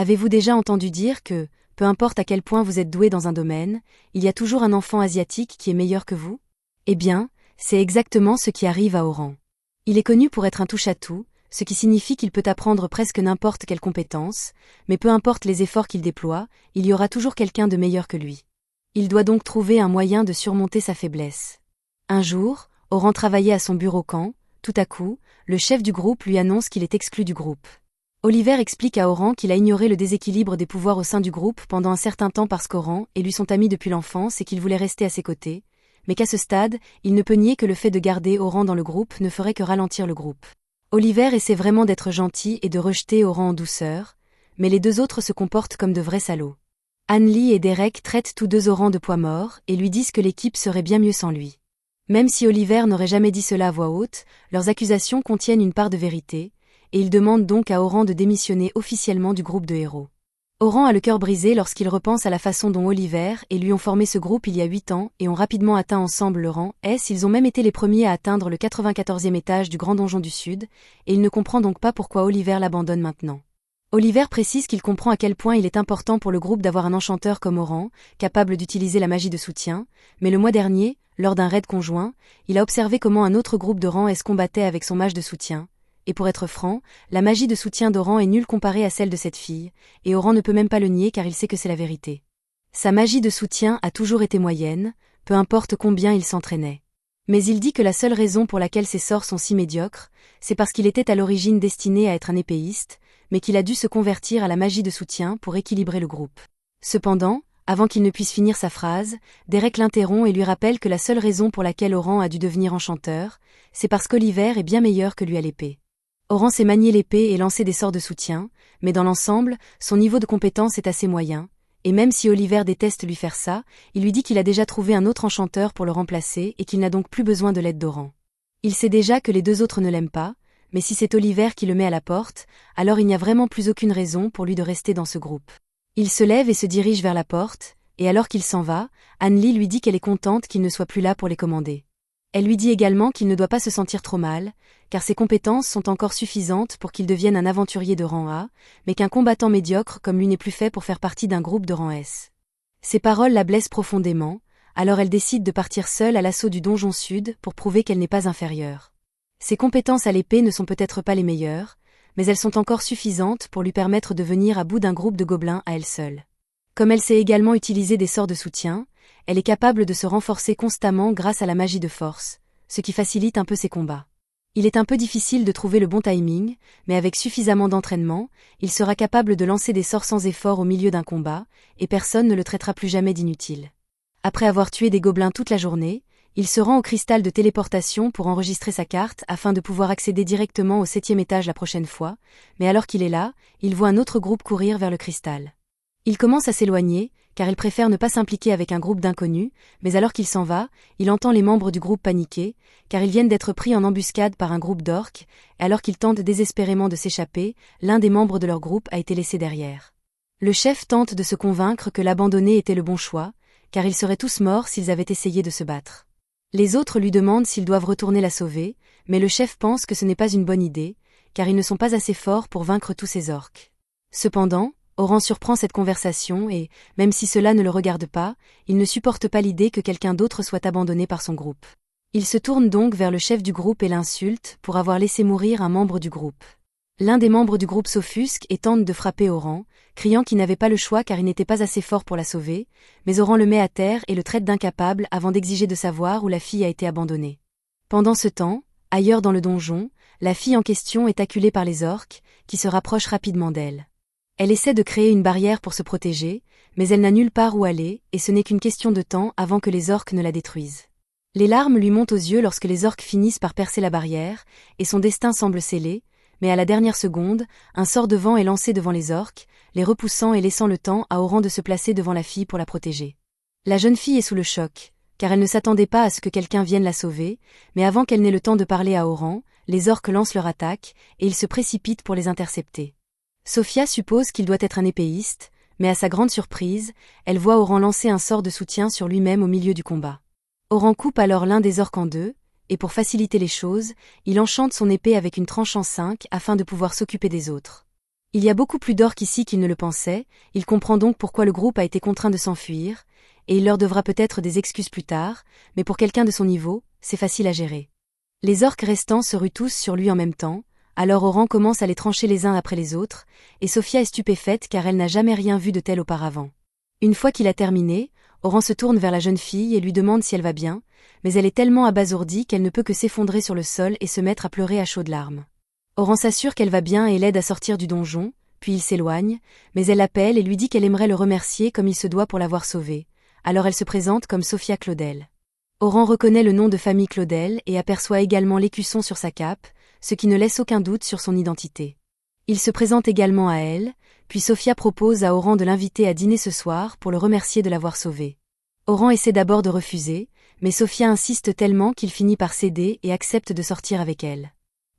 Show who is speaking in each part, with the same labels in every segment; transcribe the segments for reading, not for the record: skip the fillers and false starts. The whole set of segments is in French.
Speaker 1: Avez-vous déjà entendu dire que, peu importe à quel point vous êtes doué dans un domaine, il y a toujours un enfant asiatique qui est meilleur que vous? Eh bien, c'est exactement ce qui arrive à Oran. Il est connu pour être un touche-à-tout, ce qui signifie qu'il peut apprendre presque n'importe quelle compétence, mais peu importe les efforts qu'il déploie, il y aura toujours quelqu'un de meilleur que lui. Il doit donc trouver un moyen de surmonter sa faiblesse. Un jour, Oran travaillait à son bureau quand, tout à coup, le chef du groupe lui annonce qu'il est exclu du groupe. Oliver explique à Oran qu'il a ignoré le déséquilibre des pouvoirs au sein du groupe pendant un certain temps parce qu'Oran et lui sont amis depuis l'enfance et qu'il voulait rester à ses côtés, mais qu'à ce stade, il ne peut nier que le fait de garder Oran dans le groupe ne ferait que ralentir le groupe. Oliver essaie vraiment d'être gentil et de rejeter Oran en douceur, mais les deux autres se comportent comme de vrais salauds. Anne-Lee et Derek traitent tous deux Oran de poids mort et lui disent que l'équipe serait bien mieux sans lui. Même si Oliver n'aurait jamais dit cela à voix haute, leurs accusations contiennent une part de vérité, et ils demandent donc à Oran de démissionner officiellement du groupe de héros. Oran a le cœur brisé lorsqu'il repense à la façon dont Oliver et lui ont formé ce groupe il y a 8 ans et ont rapidement atteint ensemble le rang S. Ils ont même été les premiers à atteindre le 94e étage du Grand Donjon du Sud, et il ne comprend donc pas pourquoi Oliver l'abandonne maintenant. Oliver précise qu'il comprend à quel point il est important pour le groupe d'avoir un enchanteur comme Oran, capable d'utiliser la magie de soutien, mais le mois dernier, lors d'un raid conjoint, il a observé comment un autre groupe de rang S combattait avec son mage de soutien. Et pour être franc, la magie de soutien d'Oran est nulle comparée à celle de cette fille, et Oran ne peut même pas le nier car il sait que c'est la vérité. Sa magie de soutien a toujours été moyenne, peu importe combien il s'entraînait. Mais il dit que la seule raison pour laquelle ses sorts sont si médiocres, c'est parce qu'il était à l'origine destiné à être un épéiste, mais qu'il a dû se convertir à la magie de soutien pour équilibrer le groupe. Cependant, avant qu'il ne puisse finir sa phrase, Derek l'interrompt et lui rappelle que la seule raison pour laquelle Oran a dû devenir enchanteur, c'est parce qu'Oliver est bien meilleur que lui à l'épée. Oran sait manier l'épée et lancer des sorts de soutien, mais dans l'ensemble, son niveau de compétence est assez moyen, et même si Oliver déteste lui faire ça, il lui dit qu'il a déjà trouvé un autre enchanteur pour le remplacer et qu'il n'a donc plus besoin de l'aide d'Oran. Il sait déjà que les deux autres ne l'aiment pas, mais si c'est Oliver qui le met à la porte, alors il n'y a vraiment plus aucune raison pour lui de rester dans ce groupe. Il se lève et se dirige vers la porte, et alors qu'il s'en va, Anne-Lee lui dit qu'elle est contente qu'il ne soit plus là pour les commander. Elle lui dit également qu'il ne doit pas se sentir trop mal, car ses compétences sont encore suffisantes pour qu'il devienne un aventurier de rang A, mais qu'un combattant médiocre comme lui n'est plus fait pour faire partie d'un groupe de rang S. Ces paroles la blessent profondément, alors elle décide de partir seule à l'assaut du donjon sud pour prouver qu'elle n'est pas inférieure. Ses compétences à l'épée ne sont peut-être pas les meilleures, mais elles sont encore suffisantes pour lui permettre de venir à bout d'un groupe de gobelins à elle seule. Comme elle sait également utiliser des sorts de soutien, elle est capable de se renforcer constamment grâce à la magie de force, ce qui facilite un peu ses combats. Il est un peu difficile de trouver le bon timing, mais avec suffisamment d'entraînement, il sera capable de lancer des sorts sans effort au milieu d'un combat, et personne ne le traitera plus jamais d'inutile. Après avoir tué des gobelins toute la journée, il se rend au cristal de téléportation pour enregistrer sa carte afin de pouvoir accéder directement au 7e étage la prochaine fois, mais alors qu'il est là, il voit un autre groupe courir vers le cristal. Il commence à s'éloigner, car il préfère ne pas s'impliquer avec un groupe d'inconnus, mais alors qu'il s'en va, il entend les membres du groupe paniquer, car ils viennent d'être pris en embuscade par un groupe d'orques, et alors qu'ils tentent désespérément de s'échapper, l'un des membres de leur groupe a été laissé derrière. Le chef tente de se convaincre que l'abandonner était le bon choix, car ils seraient tous morts s'ils avaient essayé de se battre. Les autres lui demandent s'ils doivent retourner la sauver, mais le chef pense que ce n'est pas une bonne idée, car ils ne sont pas assez forts pour vaincre tous ces orques. Cependant, Oran surprend cette conversation et, même si cela ne le regarde pas, il ne supporte pas l'idée que quelqu'un d'autre soit abandonné par son groupe. Il se tourne donc vers le chef du groupe et l'insulte pour avoir laissé mourir un membre du groupe. L'un des membres du groupe s'offusque et tente de frapper Oran, criant qu'il n'avait pas le choix car il n'était pas assez fort pour la sauver, mais Oran le met à terre et le traite d'incapable avant d'exiger de savoir où la fille a été abandonnée. Pendant ce temps, ailleurs dans le donjon, la fille en question est acculée par les orques, qui se rapprochent rapidement d'elle. Elle essaie de créer une barrière pour se protéger, mais elle n'a nulle part où aller, et ce n'est qu'une question de temps avant que les orques ne la détruisent. Les larmes lui montent aux yeux lorsque les orques finissent par percer la barrière, et son destin semble scellé, mais à la dernière seconde, un sort de vent est lancé devant les orques, les repoussant et laissant le temps à Oran de se placer devant la fille pour la protéger. La jeune fille est sous le choc, car elle ne s'attendait pas à ce que quelqu'un vienne la sauver, mais avant qu'elle n'ait le temps de parler à Oran, les orques lancent leur attaque, et ils se précipitent pour les intercepter. Sophia suppose qu'il doit être un épéiste, mais à sa grande surprise, elle voit Oran lancer un sort de soutien sur lui-même au milieu du combat. Oran coupe alors l'un des orques en deux, et pour faciliter les choses, il enchante son épée avec une tranche en 5 afin de pouvoir s'occuper des autres. Il y a beaucoup plus d'or qu'ici qu'il ne le pensait, il comprend donc pourquoi le groupe a été contraint de s'enfuir, et il leur devra peut-être des excuses plus tard, mais pour quelqu'un de son niveau, c'est facile à gérer. Les orques restants se ruent tous sur lui en même temps, alors Oran commence à les trancher les uns après les autres, et Sophia est stupéfaite car elle n'a jamais rien vu de tel auparavant. Une fois qu'il a terminé, Oran se tourne vers la jeune fille et lui demande si elle va bien, mais elle est tellement abasourdie qu'elle ne peut que s'effondrer sur le sol et se mettre à pleurer à chaudes larmes. Oran s'assure qu'elle va bien et l'aide à sortir du donjon, puis il s'éloigne, mais elle l'appelle et lui dit qu'elle aimerait le remercier comme il se doit pour l'avoir sauvée. Alors elle se présente comme Sophia Claudel. Oran reconnaît le nom de famille Claudel et aperçoit également l'écusson sur sa cape, ce qui ne laisse aucun doute sur son identité. Il se présente également à elle, puis Sophia propose à Oran de l'inviter à dîner ce soir pour le remercier de l'avoir sauvé. Oran essaie d'abord de refuser, mais Sophia insiste tellement qu'il finit par céder et accepte de sortir avec elle.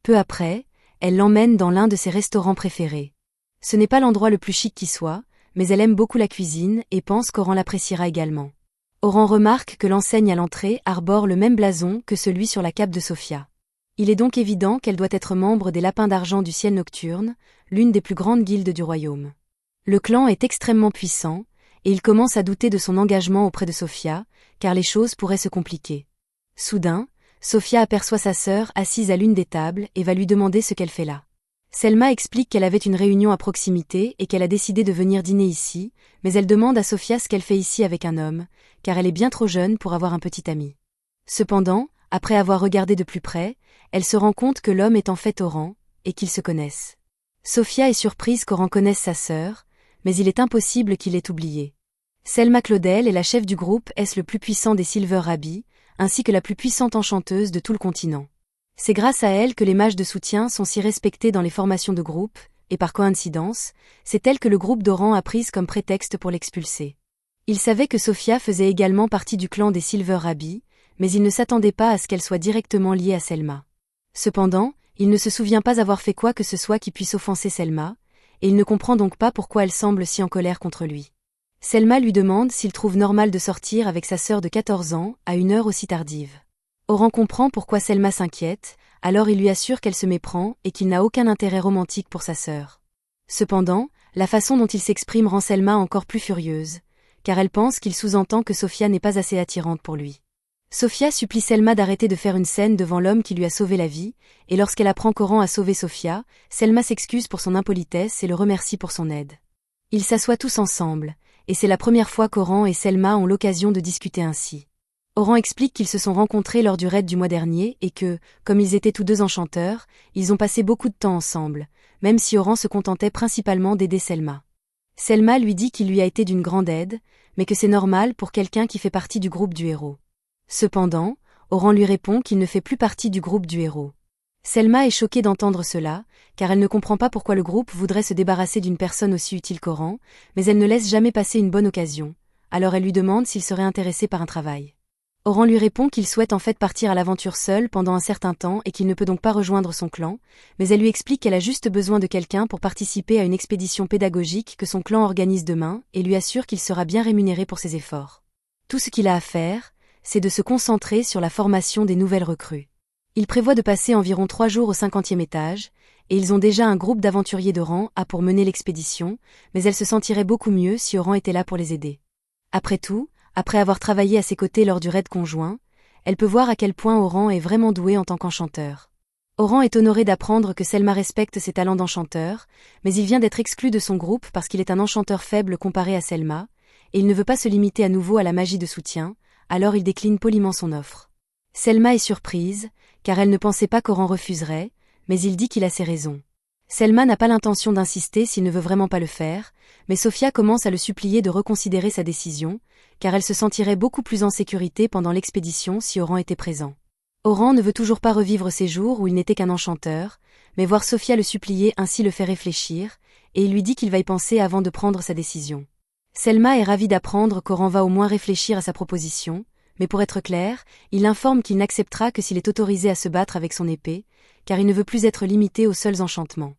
Speaker 1: Peu après, elle l'emmène dans l'un de ses restaurants préférés. Ce n'est pas l'endroit le plus chic qui soit, mais elle aime beaucoup la cuisine et pense qu'Oran l'appréciera également. Oran remarque que l'enseigne à l'entrée arbore le même blason que celui sur la cape de Sophia. Il est donc évident qu'elle doit être membre des Lapins d'Argent du Ciel Nocturne, l'une des plus grandes guildes du royaume. Le clan est extrêmement puissant, et il commence à douter de son engagement auprès de Sophia, car les choses pourraient se compliquer. Soudain, Sophia aperçoit sa sœur assise à l'une des tables et va lui demander ce qu'elle fait là. Selma explique qu'elle avait une réunion à proximité et qu'elle a décidé de venir dîner ici, mais elle demande à Sophia ce qu'elle fait ici avec un homme, car elle est bien trop jeune pour avoir un petit ami. Cependant, après avoir regardé de plus près, elle se rend compte que l'homme est en fait Oran, et qu'ils se connaissent. Sophia est surprise qu'Oran connaisse sa sœur, mais il est impossible qu'il l'ait oubliée. Selma Claudel est la chef du groupe S le plus puissant des Silver Rabbis, ainsi que la plus puissante enchanteuse de tout le continent. C'est grâce à elle que les mages de soutien sont si respectés dans les formations de groupe, et par coïncidence, c'est elle que le groupe d'Oran a prise comme prétexte pour l'expulser. Il savait que Sophia faisait également partie du clan des Silver Rabbis, mais il ne s'attendait pas à ce qu'elle soit directement liée à Selma. Cependant, il ne se souvient pas avoir fait quoi que ce soit qui puisse offenser Selma, et il ne comprend donc pas pourquoi elle semble si en colère contre lui. Selma lui demande s'il trouve normal de sortir avec sa sœur de 14 ans à une heure aussi tardive. Oran comprend pourquoi Selma s'inquiète, alors il lui assure qu'elle se méprend et qu'il n'a aucun intérêt romantique pour sa sœur. Cependant, la façon dont il s'exprime rend Selma encore plus furieuse, car elle pense qu'il sous-entend que Sophia n'est pas assez attirante pour lui. Sophia supplie Selma d'arrêter de faire une scène devant l'homme qui lui a sauvé la vie, et lorsqu'elle apprend qu'Oran a sauvé Sophia, Selma s'excuse pour son impolitesse et le remercie pour son aide. Ils s'assoient tous ensemble, et c'est la première fois qu'Oran et Selma ont l'occasion de discuter ainsi. Oran explique qu'ils se sont rencontrés lors du raid du mois dernier et que, comme ils étaient tous deux enchanteurs, ils ont passé beaucoup de temps ensemble, même si Oran se contentait principalement d'aider Selma. Selma lui dit qu'il lui a été d'une grande aide, mais que c'est normal pour quelqu'un qui fait partie du groupe du héros. Cependant, Oran lui répond qu'il ne fait plus partie du groupe du héros. Selma est choquée d'entendre cela, car elle ne comprend pas pourquoi le groupe voudrait se débarrasser d'une personne aussi utile qu'Oran, mais elle ne laisse jamais passer une bonne occasion, alors elle lui demande s'il serait intéressé par un travail. Oran lui répond qu'il souhaite en fait partir à l'aventure seul pendant un certain temps et qu'il ne peut donc pas rejoindre son clan, mais elle lui explique qu'elle a juste besoin de quelqu'un pour participer à une expédition pédagogique que son clan organise demain et lui assure qu'il sera bien rémunéré pour ses efforts. Tout ce qu'il a à faire, c'est de se concentrer sur la formation des nouvelles recrues. Il prévoit de passer environ 3 jours au 50e étage, et ils ont déjà un groupe d'aventuriers d'Oran à pour mener l'expédition, mais elle se sentirait beaucoup mieux si Oran était là pour les aider. Après tout, après avoir travaillé à ses côtés lors du raid conjoint, elle peut voir à quel point Oran est vraiment doué en tant qu'enchanteur. Oran est honoré d'apprendre que Selma respecte ses talents d'enchanteur, mais il vient d'être exclu de son groupe parce qu'il est un enchanteur faible comparé à Selma, et il ne veut pas se limiter à nouveau à la magie de soutien, alors il décline poliment son offre. Selma est surprise, car elle ne pensait pas qu'Oran refuserait, mais il dit qu'il a ses raisons. Selma n'a pas l'intention d'insister s'il ne veut vraiment pas le faire, mais Sophia commence à le supplier de reconsidérer sa décision, car elle se sentirait beaucoup plus en sécurité pendant l'expédition si Oran était présent. Oran ne veut toujours pas revivre ces jours où il n'était qu'un enchanteur, mais voir Sophia le supplier ainsi le fait réfléchir, et il lui dit qu'il va y penser avant de prendre sa décision. Selma est ravie d'apprendre qu'Oran va au moins réfléchir à sa proposition, mais pour être clair, il l'informe qu'il n'acceptera que s'il est autorisé à se battre avec son épée, car il ne veut plus être limité aux seuls enchantements.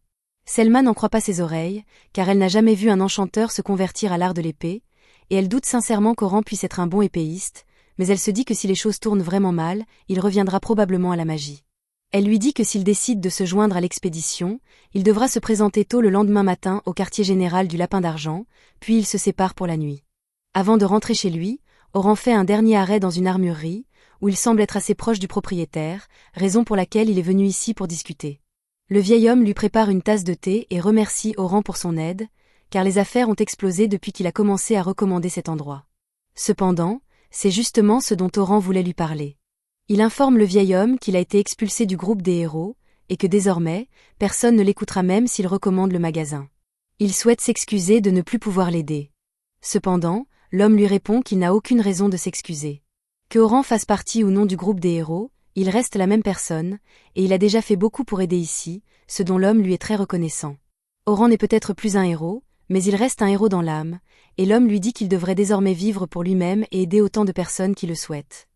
Speaker 1: Selma n'en croit pas ses oreilles, car elle n'a jamais vu un enchanteur se convertir à l'art de l'épée, et elle doute sincèrement qu'Oran puisse être un bon épéiste, mais elle se dit que si les choses tournent vraiment mal, il reviendra probablement à la magie. Elle lui dit que s'il décide de se joindre à l'expédition, il devra se présenter tôt le lendemain matin au quartier général du Lapin d'Argent, puis ils se séparent pour la nuit. Avant de rentrer chez lui, Oran fait un dernier arrêt dans une armurerie, où il semble être assez proche du propriétaire, raison pour laquelle il est venu ici pour discuter. Le vieil homme lui prépare une tasse de thé et remercie Oran pour son aide, car les affaires ont explosé depuis qu'il a commencé à recommander cet endroit. Cependant, c'est justement ce dont Oran voulait lui parler. Il informe le vieil homme qu'il a été expulsé du groupe des héros, et que désormais, personne ne l'écoutera même s'il recommande le magasin. Il souhaite s'excuser de ne plus pouvoir l'aider. Cependant, l'homme lui répond qu'il n'a aucune raison de s'excuser. Que Oran fasse partie ou non du groupe des héros, il reste la même personne, et il a déjà fait beaucoup pour aider ici, ce dont l'homme lui est très reconnaissant. Oran n'est peut-être plus un héros, mais il reste un héros dans l'âme, et l'homme lui dit qu'il devrait désormais vivre pour lui-même et aider autant de personnes qui le souhaitent.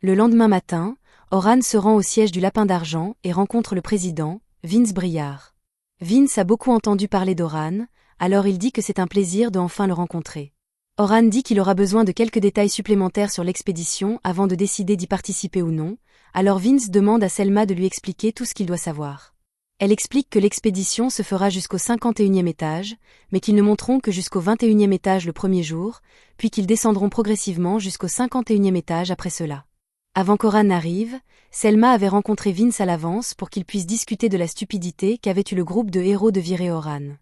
Speaker 1: Le lendemain matin, Oran se rend au siège du Lapin d'Argent et rencontre le président, Vince Briard. Vince a beaucoup entendu parler d'Oran, alors il dit que c'est un plaisir de enfin le rencontrer. Oran dit qu'il aura besoin de quelques détails supplémentaires sur l'expédition avant de décider d'y participer ou non, alors Vince demande à Selma de lui expliquer tout ce qu'il doit savoir. Elle explique que l'expédition se fera jusqu'au 51e étage, mais qu'ils ne monteront que jusqu'au 21e étage le premier jour, puis qu'ils descendront progressivement jusqu'au 51e étage après cela. Avant qu'Oran n'arrive, Selma avait rencontré Vince à l'avance pour qu'ils puissent discuter de la stupidité qu'avait eu le groupe de héros de virer Oran.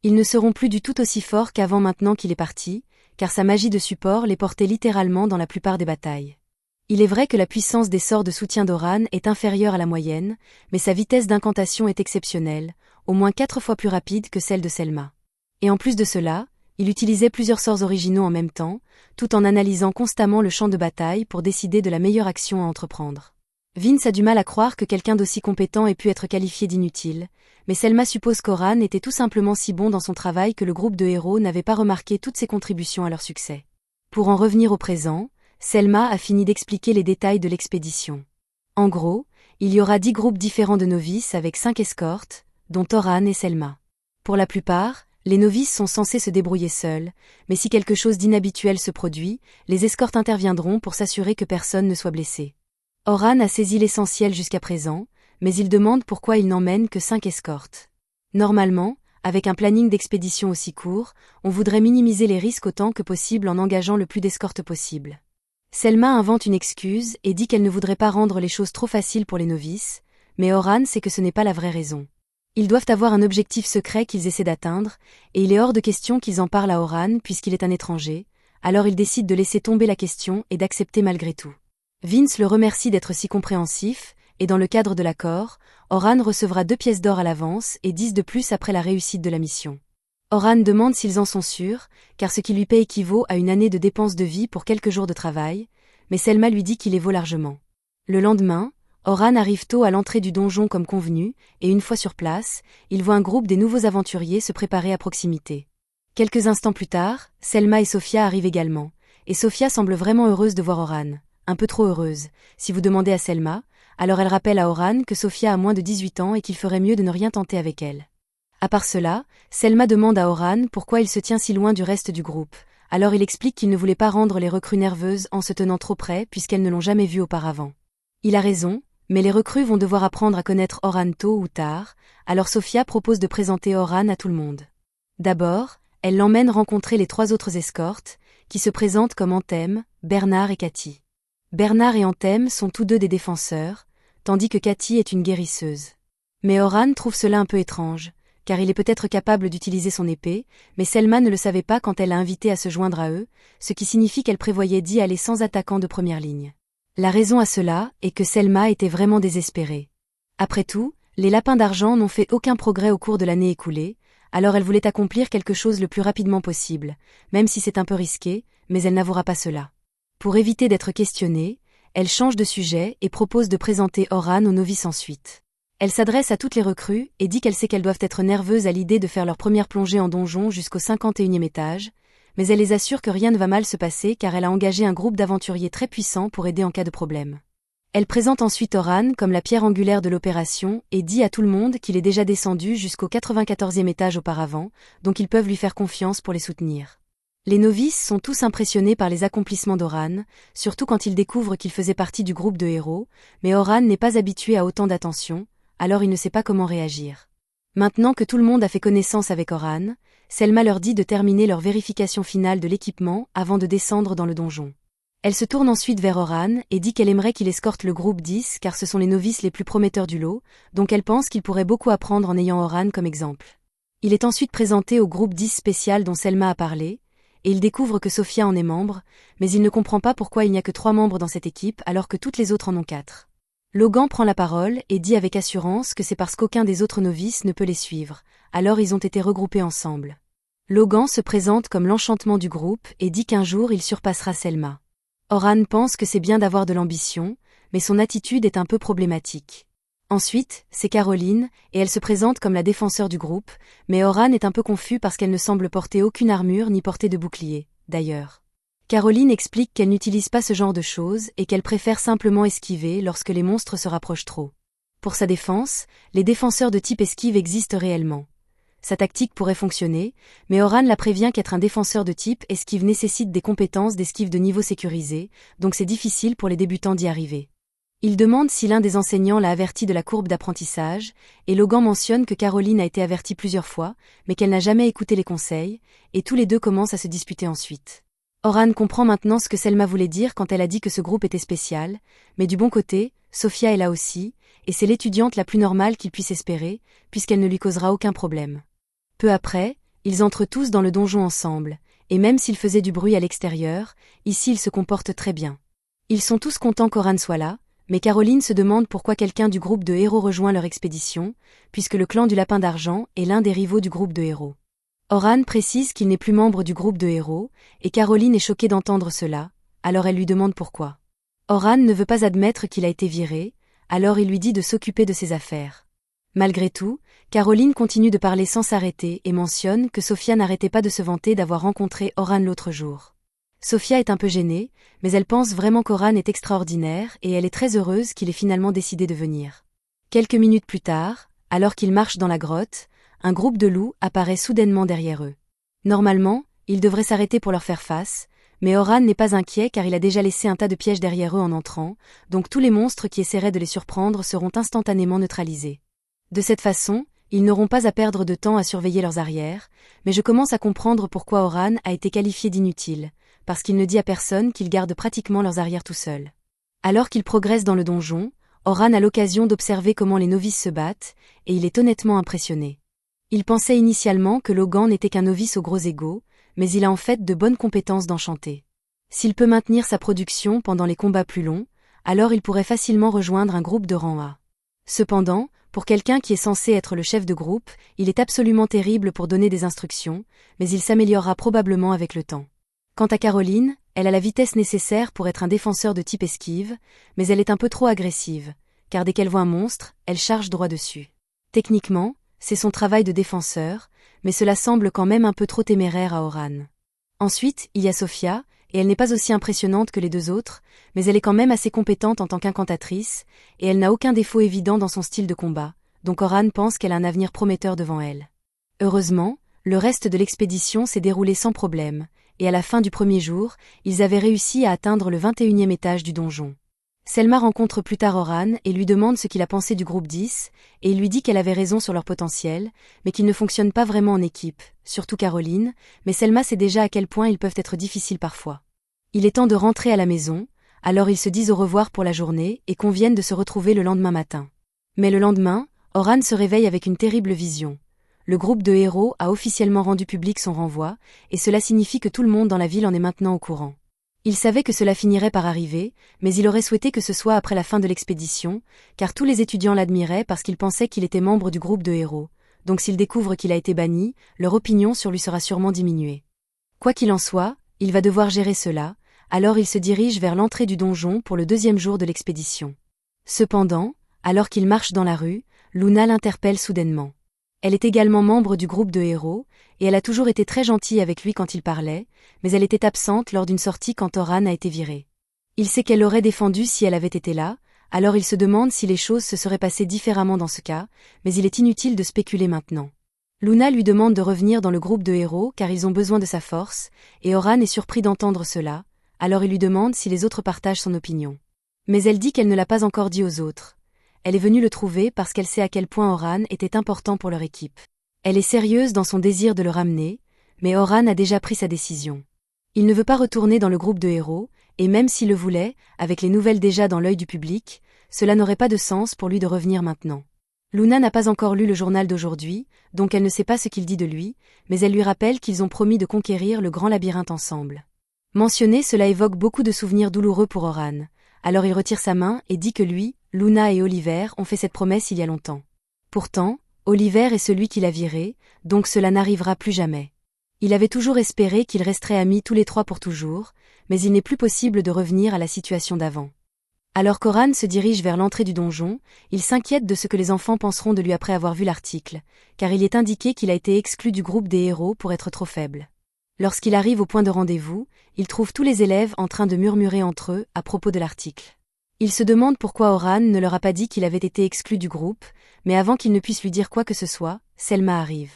Speaker 1: Ils ne seront plus du tout aussi forts qu'avant maintenant qu'il est parti, car sa magie de support les portait littéralement dans la plupart des batailles. Il est vrai que la puissance des sorts de soutien d'Oran est inférieure à la moyenne, mais sa vitesse d'incantation est exceptionnelle, au moins 4 fois plus rapide que celle de Selma. Et en plus de cela, il utilisait plusieurs sorts originaux en même temps, tout en analysant constamment le champ de bataille pour décider de la meilleure action à entreprendre. Vince a du mal à croire que quelqu'un d'aussi compétent ait pu être qualifié d'inutile, mais Selma suppose qu'Oran était tout simplement si bon dans son travail que le groupe de héros n'avait pas remarqué toutes ses contributions à leur succès. Pour en revenir au présent, Selma a fini d'expliquer les détails de l'expédition. En gros, il y aura 10 groupes différents de novices avec 5 escortes, dont Oran et Selma. Pour la plupart, les novices sont censés se débrouiller seuls, mais si quelque chose d'inhabituel se produit, les escortes interviendront pour s'assurer que personne ne soit blessé. Oran a saisi l'essentiel jusqu'à présent, mais il demande pourquoi il n'emmène que 5 escortes. Normalement, avec un planning d'expédition aussi court, on voudrait minimiser les risques autant que possible en engageant le plus d'escortes possible. Selma invente une excuse et dit qu'elle ne voudrait pas rendre les choses trop faciles pour les novices, mais Oran sait que ce n'est pas la vraie raison. Ils doivent avoir un objectif secret qu'ils essaient d'atteindre, et il est hors de question qu'ils en parlent à Oran puisqu'il est un étranger, alors ils décident de laisser tomber la question et d'accepter malgré tout. Vince le remercie d'être si compréhensif, et dans le cadre de l'accord, Oran recevra 2 pièces d'or à l'avance et 10 de plus après la réussite de la mission. Oran demande s'ils en sont sûrs, car ce qui lui paie équivaut à une année de dépenses de vie pour quelques jours de travail, mais Selma lui dit qu'il les vaut largement. Le lendemain, Oran arrive tôt à l'entrée du donjon comme convenu, et une fois sur place, il voit un groupe des nouveaux aventuriers se préparer à proximité. Quelques instants plus tard, Selma et Sophia arrivent également, et Sophia semble vraiment heureuse de voir Oran, un peu trop heureuse, si vous demandez à Selma, alors elle rappelle à Oran que Sophia a moins de 18 ans et qu'il ferait mieux de ne rien tenter avec elle. À part cela, Selma demande à Oran pourquoi il se tient si loin du reste du groupe, alors il explique qu'il ne voulait pas rendre les recrues nerveuses en se tenant trop près puisqu'elles ne l'ont jamais vu auparavant. Il a raison, mais les recrues vont devoir apprendre à connaître Oran tôt ou tard, alors Sophia propose de présenter Oran à tout le monde. D'abord, elle l'emmène rencontrer les 3 autres escortes, qui se présentent comme Anthem, Bernard et Cathy. Bernard et Anthem sont tous deux des défenseurs, tandis que Cathy est une guérisseuse. Mais Oran trouve cela un peu étrange, car il est peut-être capable d'utiliser son épée, mais Selma ne le savait pas quand elle l'a invité à se joindre à eux, ce qui signifie qu'elle prévoyait d'y aller sans attaquant de première ligne. La raison à cela est que Selma était vraiment désespérée. Après tout, les Lapins d'Argent n'ont fait aucun progrès au cours de l'année écoulée, alors elle voulait accomplir quelque chose le plus rapidement possible, même si c'est un peu risqué, mais elle n'avouera pas cela. Pour éviter d'être questionnée, elle change de sujet et propose de présenter Oran aux novices ensuite. Elle s'adresse à toutes les recrues et dit qu'elle sait qu'elles doivent être nerveuses à l'idée de faire leur première plongée en donjon jusqu'au 51e étage, mais elle les assure que rien ne va mal se passer car elle a engagé un groupe d'aventuriers très puissants pour aider en cas de problème. Elle présente ensuite Oran comme la pierre angulaire de l'opération et dit à tout le monde qu'il est déjà descendu jusqu'au 94e étage auparavant, donc ils peuvent lui faire confiance pour les soutenir. Les novices sont tous impressionnés par les accomplissements d'Oran, surtout quand ils découvrent qu'il faisait partie du groupe de héros, mais Oran n'est pas habitué à autant d'attention, alors il ne sait pas comment réagir. Maintenant que tout le monde a fait connaissance avec Oran, Selma leur dit de terminer leur vérification finale de l'équipement avant de descendre dans le donjon. Elle se tourne ensuite vers Oran et dit qu'elle aimerait qu'il escorte le groupe 10 car ce sont les novices les plus prometteurs du lot, donc elle pense qu'il pourrait beaucoup apprendre en ayant Oran comme exemple. Il est ensuite présenté au groupe 10 spécial dont Selma a parlé, et il découvre que Sophia en est membre, mais il ne comprend pas pourquoi il n'y a que 3 membres dans cette équipe alors que toutes les autres en ont 4. Logan prend la parole et dit avec assurance que c'est parce qu'aucun des autres novices ne peut les suivre, alors ils ont été regroupés ensemble. Logan se présente comme l'enchantement du groupe et dit qu'un jour il surpassera Selma. Oran pense que c'est bien d'avoir de l'ambition, mais son attitude est un peu problématique. Ensuite, c'est Caroline, et elle se présente comme la défenseur du groupe, mais Oran est un peu confus parce qu'elle ne semble porter aucune armure ni porter de bouclier, d'ailleurs. Caroline explique qu'elle n'utilise pas ce genre de choses et qu'elle préfère simplement esquiver lorsque les monstres se rapprochent trop. Pour sa défense, les défenseurs de type esquive existent réellement. Sa tactique pourrait fonctionner, mais Oran la prévient qu'être un défenseur de type esquive nécessite des compétences d'esquive de niveau sécurisé, donc c'est difficile pour les débutants d'y arriver. Il demande si l'un des enseignants l'a averti de la courbe d'apprentissage, et Logan mentionne que Caroline a été avertie plusieurs fois, mais qu'elle n'a jamais écouté les conseils, et tous les deux commencent à se disputer ensuite. Oran comprend maintenant ce que Selma voulait dire quand elle a dit que ce groupe était spécial, mais du bon côté, Sophia est là aussi, et c'est l'étudiante la plus normale qu'il puisse espérer, puisqu'elle ne lui causera aucun problème. Peu après, ils entrent tous dans le donjon ensemble, et même s'ils faisaient du bruit à l'extérieur, ici ils se comportent très bien. Ils sont tous contents qu'Oran soit là, mais Caroline se demande pourquoi quelqu'un du groupe de héros rejoint leur expédition, puisque le clan du Lapin d'Argent est l'un des rivaux du groupe de héros. Oran précise qu'il n'est plus membre du groupe de héros, et Caroline est choquée d'entendre cela, alors elle lui demande pourquoi. Oran ne veut pas admettre qu'il a été viré, alors il lui dit de s'occuper de ses affaires. Malgré tout, Caroline continue de parler sans s'arrêter et mentionne que Sophia n'arrêtait pas de se vanter d'avoir rencontré Oran l'autre jour. Sophia est un peu gênée, mais elle pense vraiment qu'Oran est extraordinaire et elle est très heureuse qu'il ait finalement décidé de venir. Quelques minutes plus tard, alors qu'ils marchent dans la grotte, un groupe de loups apparaît soudainement derrière eux. Normalement, ils devraient s'arrêter pour leur faire face, mais Oran n'est pas inquiet car il a déjà laissé un tas de pièges derrière eux en entrant, donc tous les monstres qui essaieraient de les surprendre seront instantanément neutralisés. De cette façon, ils n'auront pas à perdre de temps à surveiller leurs arrières, mais je commence à comprendre pourquoi Oran a été qualifié d'inutile, parce qu'il ne dit à personne qu'ils gardent pratiquement leurs arrières tout seuls. Alors qu'ils progressent dans le donjon, Oran a l'occasion d'observer comment les novices se battent, et il est honnêtement impressionné. Il pensait initialement que Logan n'était qu'un novice au gros ego, mais il a en fait de bonnes compétences d'enchanté. S'il peut maintenir sa production pendant les combats plus longs, alors il pourrait facilement rejoindre un groupe de rang A. Cependant, pour quelqu'un qui est censé être le chef de groupe, il est absolument terrible pour donner des instructions, mais il s'améliorera probablement avec le temps. Quant à Caroline, elle a la vitesse nécessaire pour être un défenseur de type esquive, mais elle est un peu trop agressive, car dès qu'elle voit un monstre, elle charge droit dessus. Techniquement, c'est son travail de défenseur, mais cela semble quand même un peu trop téméraire à Oran. Ensuite, il y a Sophia, et elle n'est pas aussi impressionnante que les deux autres, mais elle est quand même assez compétente en tant qu'incantatrice, et elle n'a aucun défaut évident dans son style de combat, donc Oran pense qu'elle a un avenir prometteur devant elle. Heureusement, le reste de l'expédition s'est déroulé sans problème, et à la fin du premier jour, ils avaient réussi à atteindre le 21e étage du donjon. Selma rencontre plus tard Oran et lui demande ce qu'il a pensé du groupe 10, et il lui dit qu'elle avait raison sur leur potentiel, mais qu'ils ne fonctionnent pas vraiment en équipe, surtout Caroline, mais Selma sait déjà à quel point ils peuvent être difficiles parfois. Il est temps de rentrer à la maison, alors ils se disent au revoir pour la journée et conviennent de se retrouver le lendemain matin. Mais le lendemain, Oran se réveille avec une terrible vision. Le groupe de héros a officiellement rendu public son renvoi, et cela signifie que tout le monde dans la ville en est maintenant au courant. Il savait que cela finirait par arriver, mais il aurait souhaité que ce soit après la fin de l'expédition, car tous les étudiants l'admiraient parce qu'ils pensaient qu'il était membre du groupe de héros, donc s'ils découvrent qu'il a été banni, leur opinion sur lui sera sûrement diminuée. Quoi qu'il en soit, il va devoir gérer cela, alors il se dirige vers l'entrée du donjon pour le 2e jour de l'expédition. Cependant, alors qu'il marche dans la rue, Luna l'interpelle soudainement. Elle est également membre du groupe de héros, et elle a toujours été très gentille avec lui quand il parlait, mais elle était absente lors d'une sortie quand Oran a été viré. Il sait qu'elle l'aurait défendu si elle avait été là, alors il se demande si les choses se seraient passées différemment dans ce cas, mais il est inutile de spéculer maintenant. Luna lui demande de revenir dans le groupe de héros car ils ont besoin de sa force, et Oran est surpris d'entendre cela, alors il lui demande si les autres partagent son opinion. Mais elle dit qu'elle ne l'a pas encore dit aux autres. Elle est venue le trouver parce qu'elle sait à quel point Oran était important pour leur équipe. Elle est sérieuse dans son désir de le ramener, mais Oran a déjà pris sa décision. Il ne veut pas retourner dans le groupe de héros, et même s'il le voulait, avec les nouvelles déjà dans l'œil du public, cela n'aurait pas de sens pour lui de revenir maintenant. Luna n'a pas encore lu le journal d'aujourd'hui, donc elle ne sait pas ce qu'il dit de lui, mais elle lui rappelle qu'ils ont promis de conquérir le grand labyrinthe ensemble. Mentionner cela évoque beaucoup de souvenirs douloureux pour Oran, alors il retire sa main et dit que lui, Luna et Oliver ont fait cette promesse il y a longtemps. Pourtant, Oliver est celui qui l'a viré, donc cela n'arrivera plus jamais. Il avait toujours espéré qu'ils resteraient amis tous les trois pour toujours, mais il n'est plus possible de revenir à la situation d'avant. Alors qu'Oran se dirige vers l'entrée du donjon, il s'inquiète de ce que les enfants penseront de lui après avoir vu l'article, car il est indiqué qu'il a été exclu du groupe des héros pour être trop faible. Lorsqu'il arrive au point de rendez-vous, il trouve tous les élèves en train de murmurer entre eux à propos de l'article. Il se demande pourquoi Oran ne leur a pas dit qu'il avait été exclu du groupe, mais avant qu'il ne puisse lui dire quoi que ce soit, Selma arrive.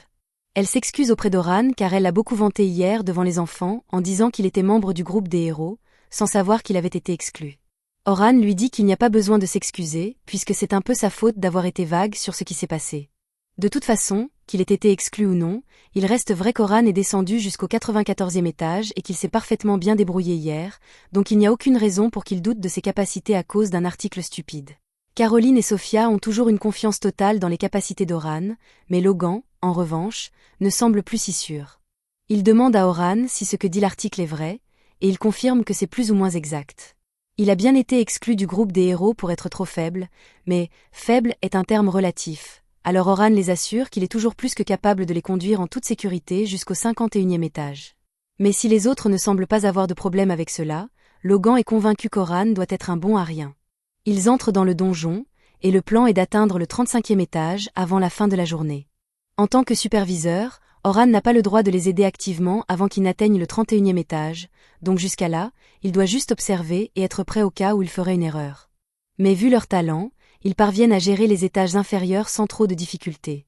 Speaker 1: Elle s'excuse auprès d'Oran car elle l'a beaucoup vanté hier devant les enfants en disant qu'il était membre du groupe des héros, sans savoir qu'il avait été exclu. Oran lui dit qu'il n'y a pas besoin de s'excuser, puisque c'est un peu sa faute d'avoir été vague sur ce qui s'est passé. De toute façon, qu'il ait été exclu ou non, il reste vrai qu'Oran est descendu jusqu'au 94e étage et qu'il s'est parfaitement bien débrouillé hier, donc il n'y a aucune raison pour qu'il doute de ses capacités à cause d'un article stupide. Caroline et Sophia ont toujours une confiance totale dans les capacités d'Oran, mais Logan, en revanche, ne semble plus si sûr. Il demande à Oran si ce que dit l'article est vrai, et il confirme que c'est plus ou moins exact. Il a bien été exclu du groupe des héros pour être trop faible, mais « faible » est un terme relatif, alors Oran les assure qu'il est toujours plus que capable de les conduire en toute sécurité jusqu'au 51e étage. Mais si les autres ne semblent pas avoir de problème avec cela, Logan est convaincu qu'Oran doit être un bon à rien. Ils entrent dans le donjon, et le plan est d'atteindre le 35e étage avant la fin de la journée. En tant que superviseur, Oran n'a pas le droit de les aider activement avant qu'ils n'atteignent le 31e étage, donc jusqu'à là, il doit juste observer et être prêt au cas où il ferait une erreur. Mais vu leur talent, ils parviennent à gérer les étages inférieurs sans trop de difficultés.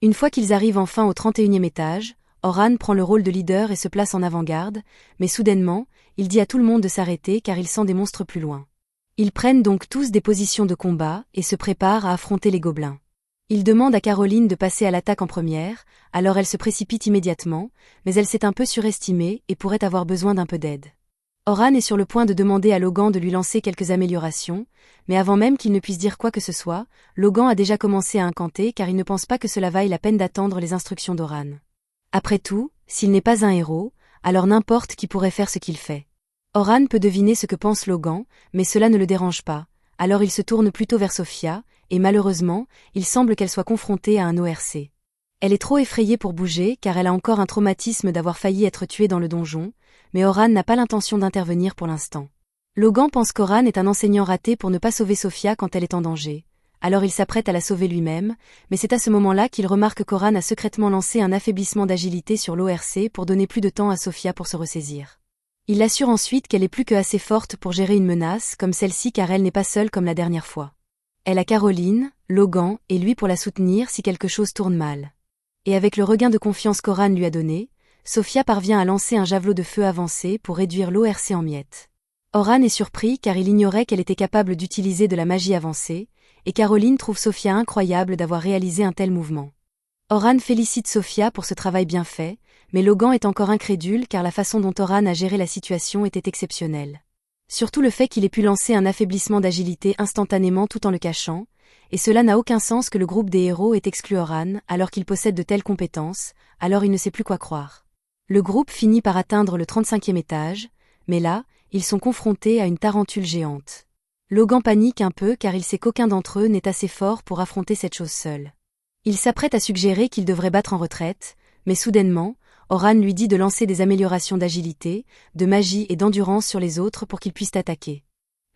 Speaker 1: Une fois qu'ils arrivent enfin au 31e étage, Oran prend le rôle de leader et se place en avant-garde, mais soudainement, il dit à tout le monde de s'arrêter car il sent des monstres plus loin. Ils prennent donc tous des positions de combat et se préparent à affronter les gobelins. Il demande à Caroline de passer à l'attaque en première, alors elle se précipite immédiatement, mais elle s'est un peu surestimée et pourrait avoir besoin d'un peu d'aide. Oran est sur le point de demander à Logan de lui lancer quelques améliorations, mais avant même qu'il ne puisse dire quoi que ce soit, Logan a déjà commencé à incanter car il ne pense pas que cela vaille la peine d'attendre les instructions d'Oran. Après tout, s'il n'est pas un héros, alors n'importe qui pourrait faire ce qu'il fait. Oran peut deviner ce que pense Logan, mais cela ne le dérange pas, alors il se tourne plutôt vers Sophia, et malheureusement, il semble qu'elle soit confrontée à un ORC. Elle est trop effrayée pour bouger car elle a encore un traumatisme d'avoir failli être tuée dans le donjon, mais Oran n'a pas l'intention d'intervenir pour l'instant. Logan pense qu'Oran est un enseignant raté pour ne pas sauver Sophia quand elle est en danger. Alors il s'apprête à la sauver lui-même, mais c'est à ce moment-là qu'il remarque qu'Oran a secrètement lancé un affaiblissement d'agilité sur l'ORC pour donner plus de temps à Sophia pour se ressaisir. Il l'assure ensuite qu'elle est plus que assez forte pour gérer une menace comme celle-ci car elle n'est pas seule comme la dernière fois. Elle a Caroline, Logan et lui pour la soutenir si quelque chose tourne mal. Et avec le regain de confiance qu'Oran lui a donné, Sophia parvient à lancer un javelot de feu avancé pour réduire l'ORC en miettes. Oran est surpris car il ignorait qu'elle était capable d'utiliser de la magie avancée, et Caroline trouve Sophia incroyable d'avoir réalisé un tel mouvement. Oran félicite Sophia pour ce travail bien fait, mais Logan est encore incrédule car la façon dont Oran a géré la situation était exceptionnelle. Surtout le fait qu'il ait pu lancer un affaiblissement d'agilité instantanément tout en le cachant, et cela n'a aucun sens que le groupe des héros ait exclu Oran alors qu'il possède de telles compétences, alors il ne sait plus quoi croire. Le groupe finit par atteindre le 35e étage, mais là, ils sont confrontés à une tarentule géante. Logan panique un peu car il sait qu'aucun d'entre eux n'est assez fort pour affronter cette chose seul. Il s'apprête à suggérer qu'il devrait battre en retraite, mais soudainement, Oran lui dit de lancer des améliorations d'agilité, de magie et d'endurance sur les autres pour qu'ils puissent attaquer.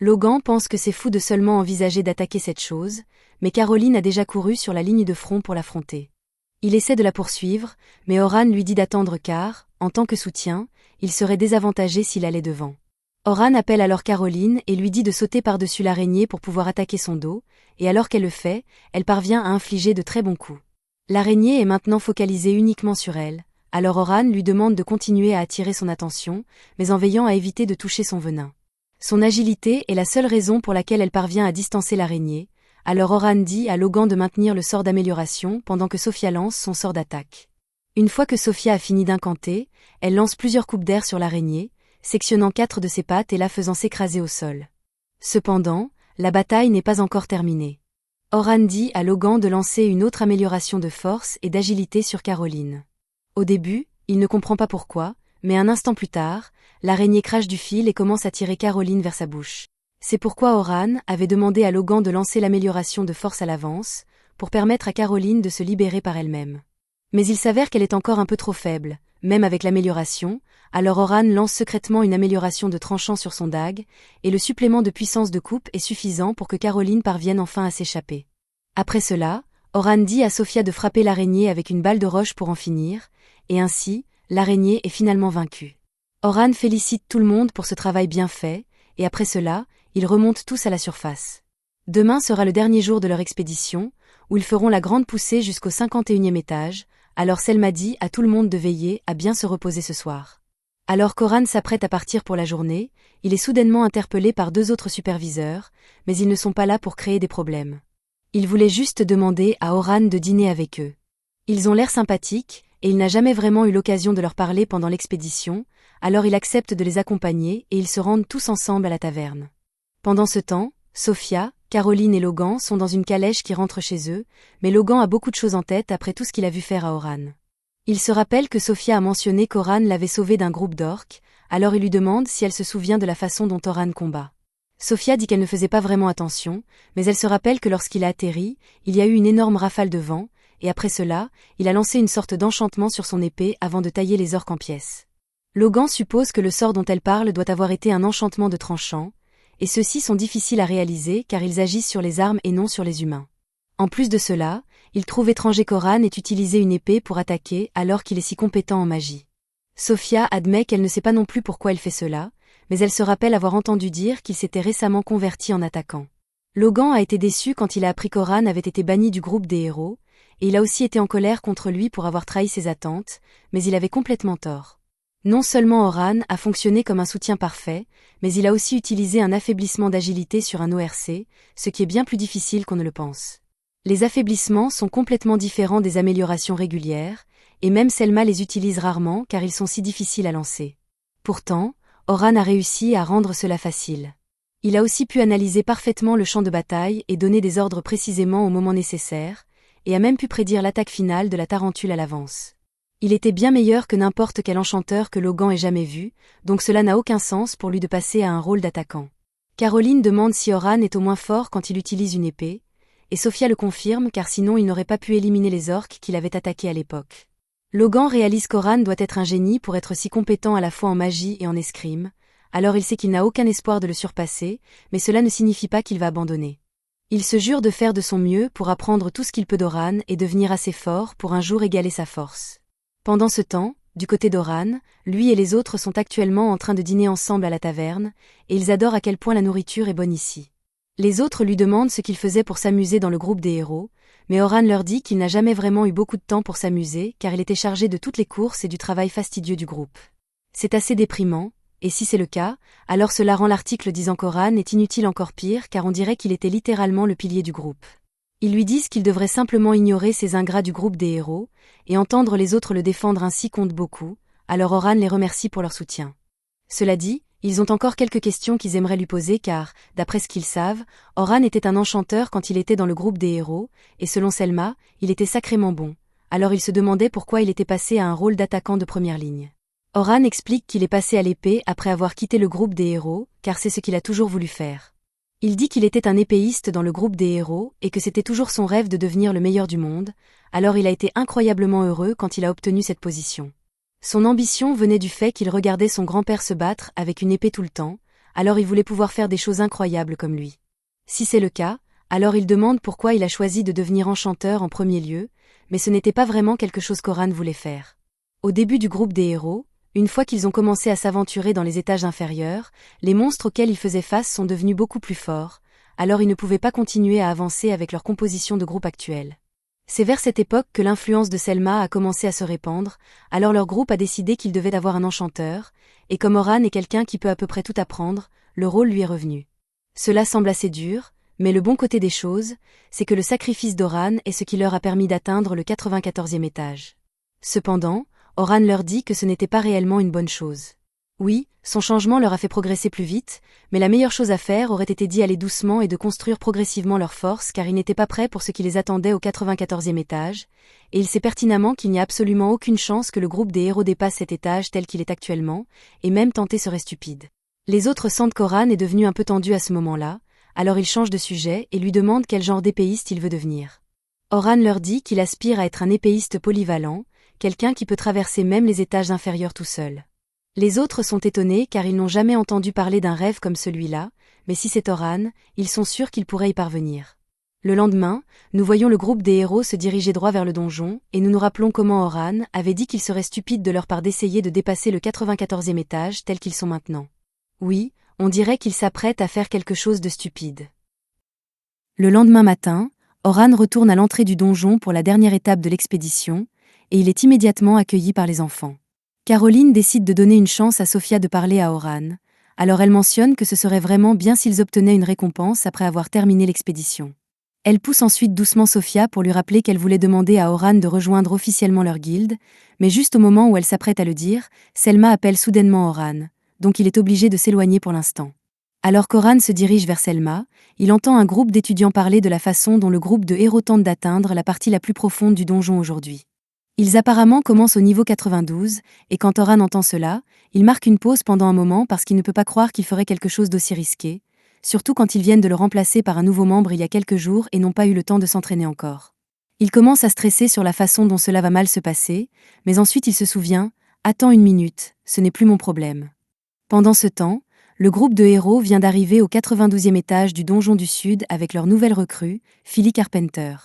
Speaker 1: Logan pense que c'est fou de seulement envisager d'attaquer cette chose, mais Caroline a déjà couru sur la ligne de front pour l'affronter. Il essaie de la poursuivre, mais Oran lui dit d'attendre car, en tant que soutien, il serait désavantagé s'il allait devant. Oran appelle alors Caroline et lui dit de sauter par-dessus l'araignée pour pouvoir attaquer son dos, et alors qu'elle le fait, elle parvient à infliger de très bons coups. L'araignée est maintenant focalisée uniquement sur elle, alors Oran lui demande de continuer à attirer son attention, mais en veillant à éviter de toucher son venin. Son agilité est la seule raison pour laquelle elle parvient à distancer l'araignée, alors Oran dit à Logan de maintenir le sort d'amélioration pendant que Sophia lance son sort d'attaque. Une fois que Sophia a fini d'incanter, elle lance plusieurs coupes d'air sur l'araignée, sectionnant 4 de ses pattes et la faisant s'écraser au sol. Cependant, la bataille n'est pas encore terminée. Oran dit à Logan de lancer une autre amélioration de force et d'agilité sur Caroline. Au début, il ne comprend pas pourquoi, mais un instant plus tard, l'araignée crache du fil et commence à tirer Caroline vers sa bouche. C'est pourquoi Oran avait demandé à Logan de lancer l'amélioration de force à l'avance, pour permettre à Caroline de se libérer par elle-même. Mais il s'avère qu'elle est encore un peu trop faible, même avec l'amélioration, alors Oran lance secrètement une amélioration de tranchant sur son dague, et le supplément de puissance de coupe est suffisant pour que Caroline parvienne enfin à s'échapper. Après cela, Oran dit à Sophia de frapper l'araignée avec une balle de roche pour en finir, et ainsi, l'araignée est finalement vaincue. Oran félicite tout le monde pour ce travail bien fait, et après cela, ils remontent tous à la surface. Demain sera le dernier jour de leur expédition, où ils feront la grande poussée jusqu'au 51e étage, alors Selma dit à tout le monde de veiller à bien se reposer ce soir. Alors qu'Oran s'apprête à partir pour la journée, il est soudainement interpellé par 2 autres superviseurs, mais ils ne sont pas là pour créer des problèmes. Il voulait juste demander à Oran de dîner avec eux. Ils ont l'air sympathiques, et il n'a jamais vraiment eu l'occasion de leur parler pendant l'expédition, alors il accepte de les accompagner et ils se rendent tous ensemble à la taverne. Pendant ce temps, Sophia, Caroline et Logan sont dans une calèche qui rentre chez eux, mais Logan a beaucoup de choses en tête après tout ce qu'il a vu faire à Oran. Il se rappelle que Sophia a mentionné qu'Oran l'avait sauvé d'un groupe d'orques, alors il lui demande si elle se souvient de la façon dont Oran combat. Sophia dit qu'elle ne faisait pas vraiment attention, mais elle se rappelle que lorsqu'il a atterri, il y a eu une énorme rafale de vent, et après cela, il a lancé une sorte d'enchantement sur son épée avant de tailler les orques en pièces. Logan suppose que le sort dont elle parle doit avoir été un enchantement de tranchant, et ceux-ci sont difficiles à réaliser car ils agissent sur les armes et non sur les humains. En plus de cela, il trouve étranger qu'Oran ait utilisé une épée pour attaquer alors qu'il est si compétent en magie. Sophia admet qu'elle ne sait pas non plus pourquoi il fait cela, mais elle se rappelle avoir entendu dire qu'il s'était récemment converti en attaquant. Logan a été déçu quand il a appris qu'Oran avait été banni du groupe des héros, et il a aussi été en colère contre lui pour avoir trahi ses attentes, mais il avait complètement tort. Non seulement Oran a fonctionné comme un soutien parfait, mais il a aussi utilisé un affaiblissement d'agilité sur un ORC, ce qui est bien plus difficile qu'on ne le pense. Les affaiblissements sont complètement différents des améliorations régulières, et même Selma les utilise rarement car ils sont si difficiles à lancer. Pourtant, Oran a réussi à rendre cela facile. Il a aussi pu analyser parfaitement le champ de bataille et donner des ordres précisément au moment nécessaire, et a même pu prédire l'attaque finale de la tarentule à l'avance. Il était bien meilleur que n'importe quel enchanteur que Logan ait jamais vu, donc cela n'a aucun sens pour lui de passer à un rôle d'attaquant. Caroline demande si Oran est au moins fort quand il utilise une épée, et Sophia le confirme car sinon il n'aurait pas pu éliminer les orques qu'il avait attaqués à l'époque. Logan réalise qu'Oran doit être un génie pour être si compétent à la fois en magie et en escrime, alors il sait qu'il n'a aucun espoir de le surpasser, mais cela ne signifie pas qu'il va abandonner. Il se jure de faire de son mieux pour apprendre tout ce qu'il peut d'Oran et devenir assez fort pour un jour égaler sa force. Pendant ce temps, du côté d'Oran, lui et les autres sont actuellement en train de dîner ensemble à la taverne, et ils adorent à quel point la nourriture est bonne ici. Les autres lui demandent ce qu'il faisait pour s'amuser dans le groupe des héros, mais Oran leur dit qu'il n'a jamais vraiment eu beaucoup de temps pour s'amuser car il était chargé de toutes les courses et du travail fastidieux du groupe. C'est assez déprimant, et si c'est le cas, alors cela rend l'article disant qu'Oran est inutile encore pire car on dirait qu'il était littéralement le pilier du groupe. Ils lui disent qu'il devrait simplement ignorer ces ingrats du groupe des héros, et entendre les autres le défendre ainsi compte beaucoup, alors Oran les remercie pour leur soutien. Cela dit, ils ont encore quelques questions qu'ils aimeraient lui poser car, d'après ce qu'ils savent, Oran était un enchanteur quand il était dans le groupe des héros, et selon Selma, il était sacrément bon, alors ils se demandaient pourquoi il était passé à un rôle d'attaquant de première ligne. Oran explique qu'il est passé à l'épée après avoir quitté le groupe des héros, car c'est ce qu'il a toujours voulu faire. Il dit qu'il était un épéiste dans le groupe des héros et que c'était toujours son rêve de devenir le meilleur du monde, alors il a été incroyablement heureux quand il a obtenu cette position. Son ambition venait du fait qu'il regardait son grand-père se battre avec une épée tout le temps, alors il voulait pouvoir faire des choses incroyables comme lui. Si c'est le cas, alors il demande pourquoi il a choisi de devenir enchanteur en premier lieu, mais ce n'était pas vraiment quelque chose qu'Oran voulait faire. Au début du groupe des héros, une fois qu'ils ont commencé à s'aventurer dans les étages inférieurs, les monstres auxquels ils faisaient face sont devenus beaucoup plus forts, alors ils ne pouvaient pas continuer à avancer avec leur composition de groupe actuelle. C'est vers cette époque que l'influence de Selma a commencé à se répandre, alors leur groupe a décidé qu'il devait avoir un enchanteur, et comme Oran est quelqu'un qui peut à peu près tout apprendre, le rôle lui est revenu. Cela semble assez dur, mais le bon côté des choses, c'est que le sacrifice d'Oran est ce qui leur a permis d'atteindre le 94e étage. Cependant, Oran leur dit que ce n'était pas réellement une bonne chose. Oui, son changement leur a fait progresser plus vite, mais la meilleure chose à faire aurait été d'y aller doucement et de construire progressivement leur force car ils n'étaient pas prêts pour ce qui les attendait au 94e étage, et il sait pertinemment qu'il n'y a absolument aucune chance que le groupe des héros dépasse cet étage tel qu'il est actuellement, et même tenter serait stupide. Les autres sentent qu'Oran est devenu un peu tendu à ce moment-là, alors ils changent de sujet et lui demandent quel genre d'épéiste il veut devenir. Oran leur dit qu'il aspire à être un épéiste polyvalent, quelqu'un qui peut traverser même les étages inférieurs tout seul. Les autres sont étonnés car ils n'ont jamais entendu parler d'un rêve comme celui-là, mais si c'est Oran, ils sont sûrs qu'il pourrait y parvenir. Le lendemain, nous voyons le groupe des héros se diriger droit vers le donjon, et nous nous rappelons comment Oran avait dit qu'il serait stupide de leur part d'essayer de dépasser le 94e étage tel qu'ils sont maintenant. Oui, on dirait qu'ils s'apprêtent à faire quelque chose de stupide. Le lendemain matin, Oran retourne à l'entrée du donjon pour la dernière étape de l'expédition, et il est immédiatement accueilli par les enfants. Caroline décide de donner une chance à Sophia de parler à Oran, alors elle mentionne que ce serait vraiment bien s'ils obtenaient une récompense après avoir terminé l'expédition. Elle pousse ensuite doucement Sophia pour lui rappeler qu'elle voulait demander à Oran de rejoindre officiellement leur guilde, mais juste au moment où elle s'apprête à le dire, Selma appelle soudainement Oran, donc il est obligé de s'éloigner pour l'instant. Alors qu'Oran se dirige vers Selma, il entend un groupe d'étudiants parler de la façon dont le groupe de héros tente d'atteindre la partie la plus profonde du donjon aujourd'hui. Ils apparemment commencent au niveau 92, et quand Oran entend cela, il marque une pause pendant un moment parce qu'il ne peut pas croire qu'il ferait quelque chose d'aussi risqué, surtout quand ils viennent de le remplacer par un nouveau membre il y a quelques jours et n'ont pas eu le temps de s'entraîner encore. Il commence à stresser sur la façon dont cela va mal se passer, mais ensuite il se souvient « Attends une minute, ce n'est plus mon problème ». Pendant ce temps, le groupe de héros vient d'arriver au 92e étage du donjon du Sud avec leur nouvelle recrue, Philly Carpenter.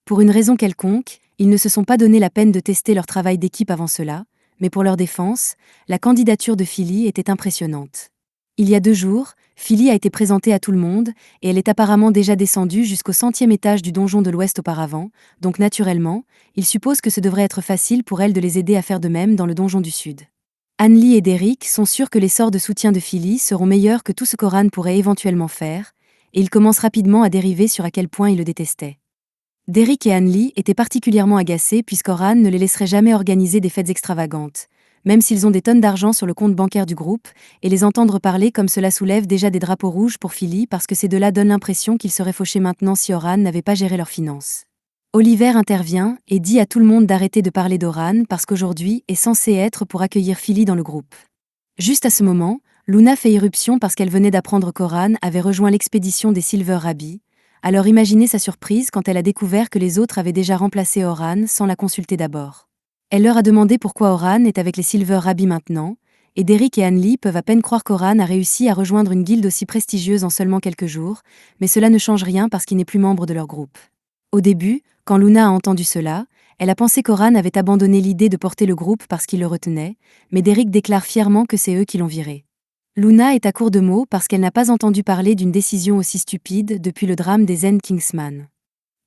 Speaker 1: Pour une raison quelconque, ils ne se sont pas donné la peine de tester leur travail d'équipe avant cela, mais pour leur défense, la candidature de Philly était impressionnante. Il y a 2 jours, Philly a été présentée à tout le monde, et elle est apparemment déjà descendue jusqu'au 100e étage du donjon de l'Ouest auparavant, donc naturellement, ils supposent que ce devrait être facile pour elle de les aider à faire de même dans le donjon du Sud. Anneli et Derek sont sûrs que les sorts de soutien de Philly seront meilleurs que tout ce qu'Oran pourrait éventuellement faire, et ils commencent rapidement à dériver sur à quel point ils le détestaient. Derek et Anneli étaient particulièrement agacés puisqu'Oran ne les laisserait jamais organiser des fêtes extravagantes, même s'ils ont des tonnes d'argent sur le compte bancaire du groupe, et les entendre parler comme cela soulève déjà des drapeaux rouges pour Philly parce que ces deux-là donnent l'impression qu'ils seraient fauchés maintenant si Oran n'avait pas géré leurs finances. Oliver intervient et dit à tout le monde d'arrêter de parler d'Oran parce qu'aujourd'hui est censé être pour accueillir Philly dans le groupe. Juste à ce moment, Luna fait irruption parce qu'elle venait d'apprendre qu'Oran avait rejoint l'expédition des Silver Rabbis. Alors imaginez sa surprise quand elle a découvert que les autres avaient déjà remplacé Oran sans la consulter d'abord. Elle leur a demandé pourquoi Oran est avec les Silver Rabbis maintenant, et Derek et Anneli peuvent à peine croire qu'Oran a réussi à rejoindre une guilde aussi prestigieuse en seulement quelques jours, mais cela ne change rien parce qu'il n'est plus membre de leur groupe. Au début, quand Luna a entendu cela, elle a pensé qu'Oran avait abandonné l'idée de porter le groupe parce qu'il le retenait, mais Derek déclare fièrement que c'est eux qui l'ont viré. Luna est à court de mots parce qu'elle n'a pas entendu parler d'une décision aussi stupide depuis le drame des Zen Kingsman.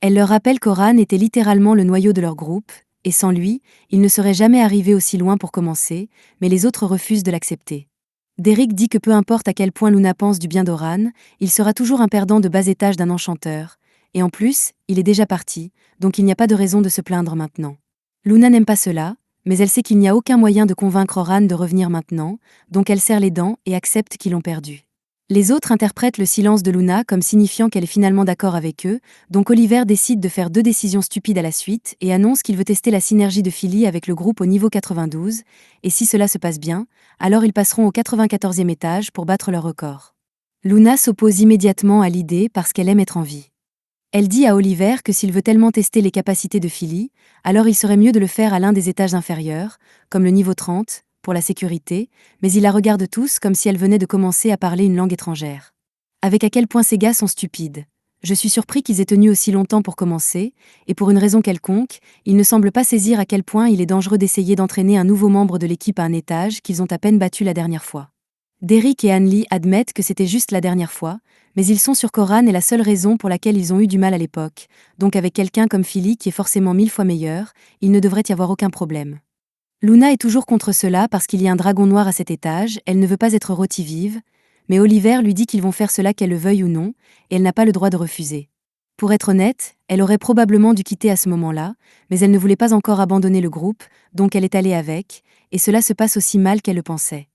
Speaker 1: Elle leur rappelle qu'Oran était littéralement le noyau de leur groupe, et sans lui, ils ne seraient jamais arrivés aussi loin pour commencer, mais les autres refusent de l'accepter. Derek dit que peu importe à quel point Luna pense du bien d'Oran, il sera toujours un perdant de bas étage d'un enchanteur, et en plus, il est déjà parti, donc il n'y a pas de raison de se plaindre maintenant. Luna n'aime pas cela, mais elle sait qu'il n'y a aucun moyen de convaincre Oran de revenir maintenant, donc elle serre les dents et accepte qu'ils l'ont perdu. Les autres interprètent le silence de Luna comme signifiant qu'elle est finalement d'accord avec eux, donc Oliver décide de faire 2 décisions stupides à la suite et annonce qu'il veut tester la synergie de Philly avec le groupe au niveau 92, et si cela se passe bien, alors ils passeront au 94e étage pour battre leur record. Luna s'oppose immédiatement à l'idée parce qu'elle aime être en vie. Elle dit à Oliver que s'il veut tellement tester les capacités de Philly, alors il serait mieux de le faire à l'un des étages inférieurs, comme le niveau 30, pour la sécurité, mais ils la regardent tous comme si elle venait de commencer à parler une langue étrangère. Avec à quel point ces gars sont stupides. Je suis surpris qu'ils aient tenu aussi longtemps pour commencer, et pour une raison quelconque, ils ne semblent pas saisir à quel point il est dangereux d'essayer d'entraîner un nouveau membre de l'équipe à un étage qu'ils ont à peine battu la dernière fois. Derek et Hanley admettent que c'était juste la dernière fois, mais ils sont sûrs qu'Oran est la seule raison pour laquelle ils ont eu du mal à l'époque, donc avec quelqu'un comme Philly qui est forcément 1000 fois meilleur, il ne devrait y avoir aucun problème. Luna est toujours contre cela parce qu'il y a un dragon noir à cet étage, elle ne veut pas être rôtie vive, mais Oliver lui dit qu'ils vont faire cela qu'elle le veuille ou non, et elle n'a pas le droit de refuser. Pour être honnête, elle aurait probablement dû quitter à ce moment-là, mais elle ne voulait pas encore abandonner le groupe, donc elle est allée avec, et cela se passe aussi mal qu'elle le pensait.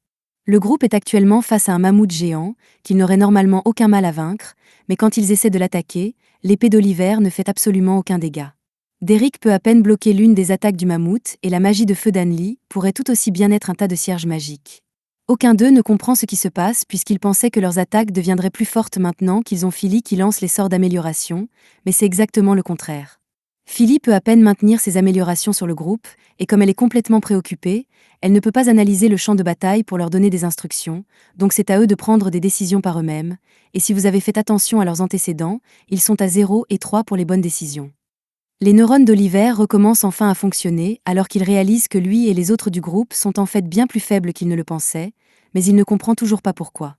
Speaker 1: Le groupe est actuellement face à un mammouth géant, qu'ils n'auraient normalement aucun mal à vaincre, mais quand ils essaient de l'attaquer, l'épée d'Oliver ne fait absolument aucun dégât. Derek peut à peine bloquer l'une des attaques du mammouth, et la magie de feu d'Hanley pourrait tout aussi bien être un tas de cierges magiques. Aucun d'eux ne comprend ce qui se passe puisqu'ils pensaient que leurs attaques deviendraient plus fortes maintenant qu'ils ont Philly qui lance les sorts d'amélioration, mais c'est exactement le contraire. Philly peut à peine maintenir ses améliorations sur le groupe, et comme elle est complètement préoccupée, elle ne peut pas analyser le champ de bataille pour leur donner des instructions, donc c'est à eux de prendre des décisions par eux-mêmes, et si vous avez fait attention à leurs antécédents, ils sont à 0 et 3 pour les bonnes décisions. Les neurones d'Oliver recommencent enfin à fonctionner alors qu'il réalise que lui et les autres du groupe sont en fait bien plus faibles qu'il ne le pensait, mais il ne comprend toujours pas pourquoi.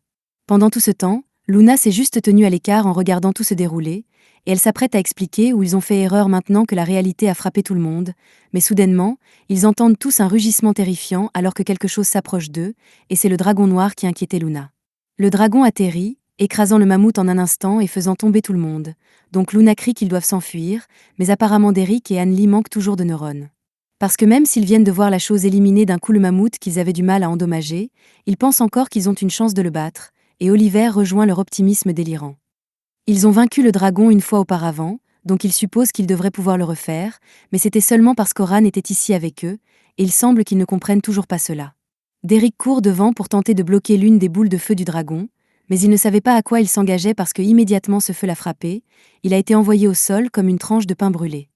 Speaker 1: Pendant tout ce temps, Luna s'est juste tenue à l'écart en regardant tout se dérouler, et elle s'apprête à expliquer où ils ont fait erreur maintenant que la réalité a frappé tout le monde, mais soudainement, ils entendent tous un rugissement terrifiant alors que quelque chose s'approche d'eux, et c'est le dragon noir qui inquiétait Luna. Le dragon atterrit, écrasant le mammouth en un instant et faisant tomber tout le monde, donc Luna crie qu'ils doivent s'enfuir, mais apparemment Derek et Hanley manquent toujours de neurones. Parce que même s'ils viennent de voir la chose éliminer d'un coup le mammouth qu'ils avaient du mal à endommager, ils pensent encore qu'ils ont une chance de le battre, et Oliver rejoint leur optimisme délirant. Ils ont vaincu le dragon une fois auparavant, donc ils supposent qu'ils devraient pouvoir le refaire, mais c'était seulement parce qu'Oran était ici avec eux, et il semble qu'ils ne comprennent toujours pas cela. Derek court devant pour tenter de bloquer l'une des boules de feu du dragon, mais il ne savait pas à quoi il s'engageait parce que immédiatement ce feu l'a frappé, il a été envoyé au sol comme une tranche de pain brûlé.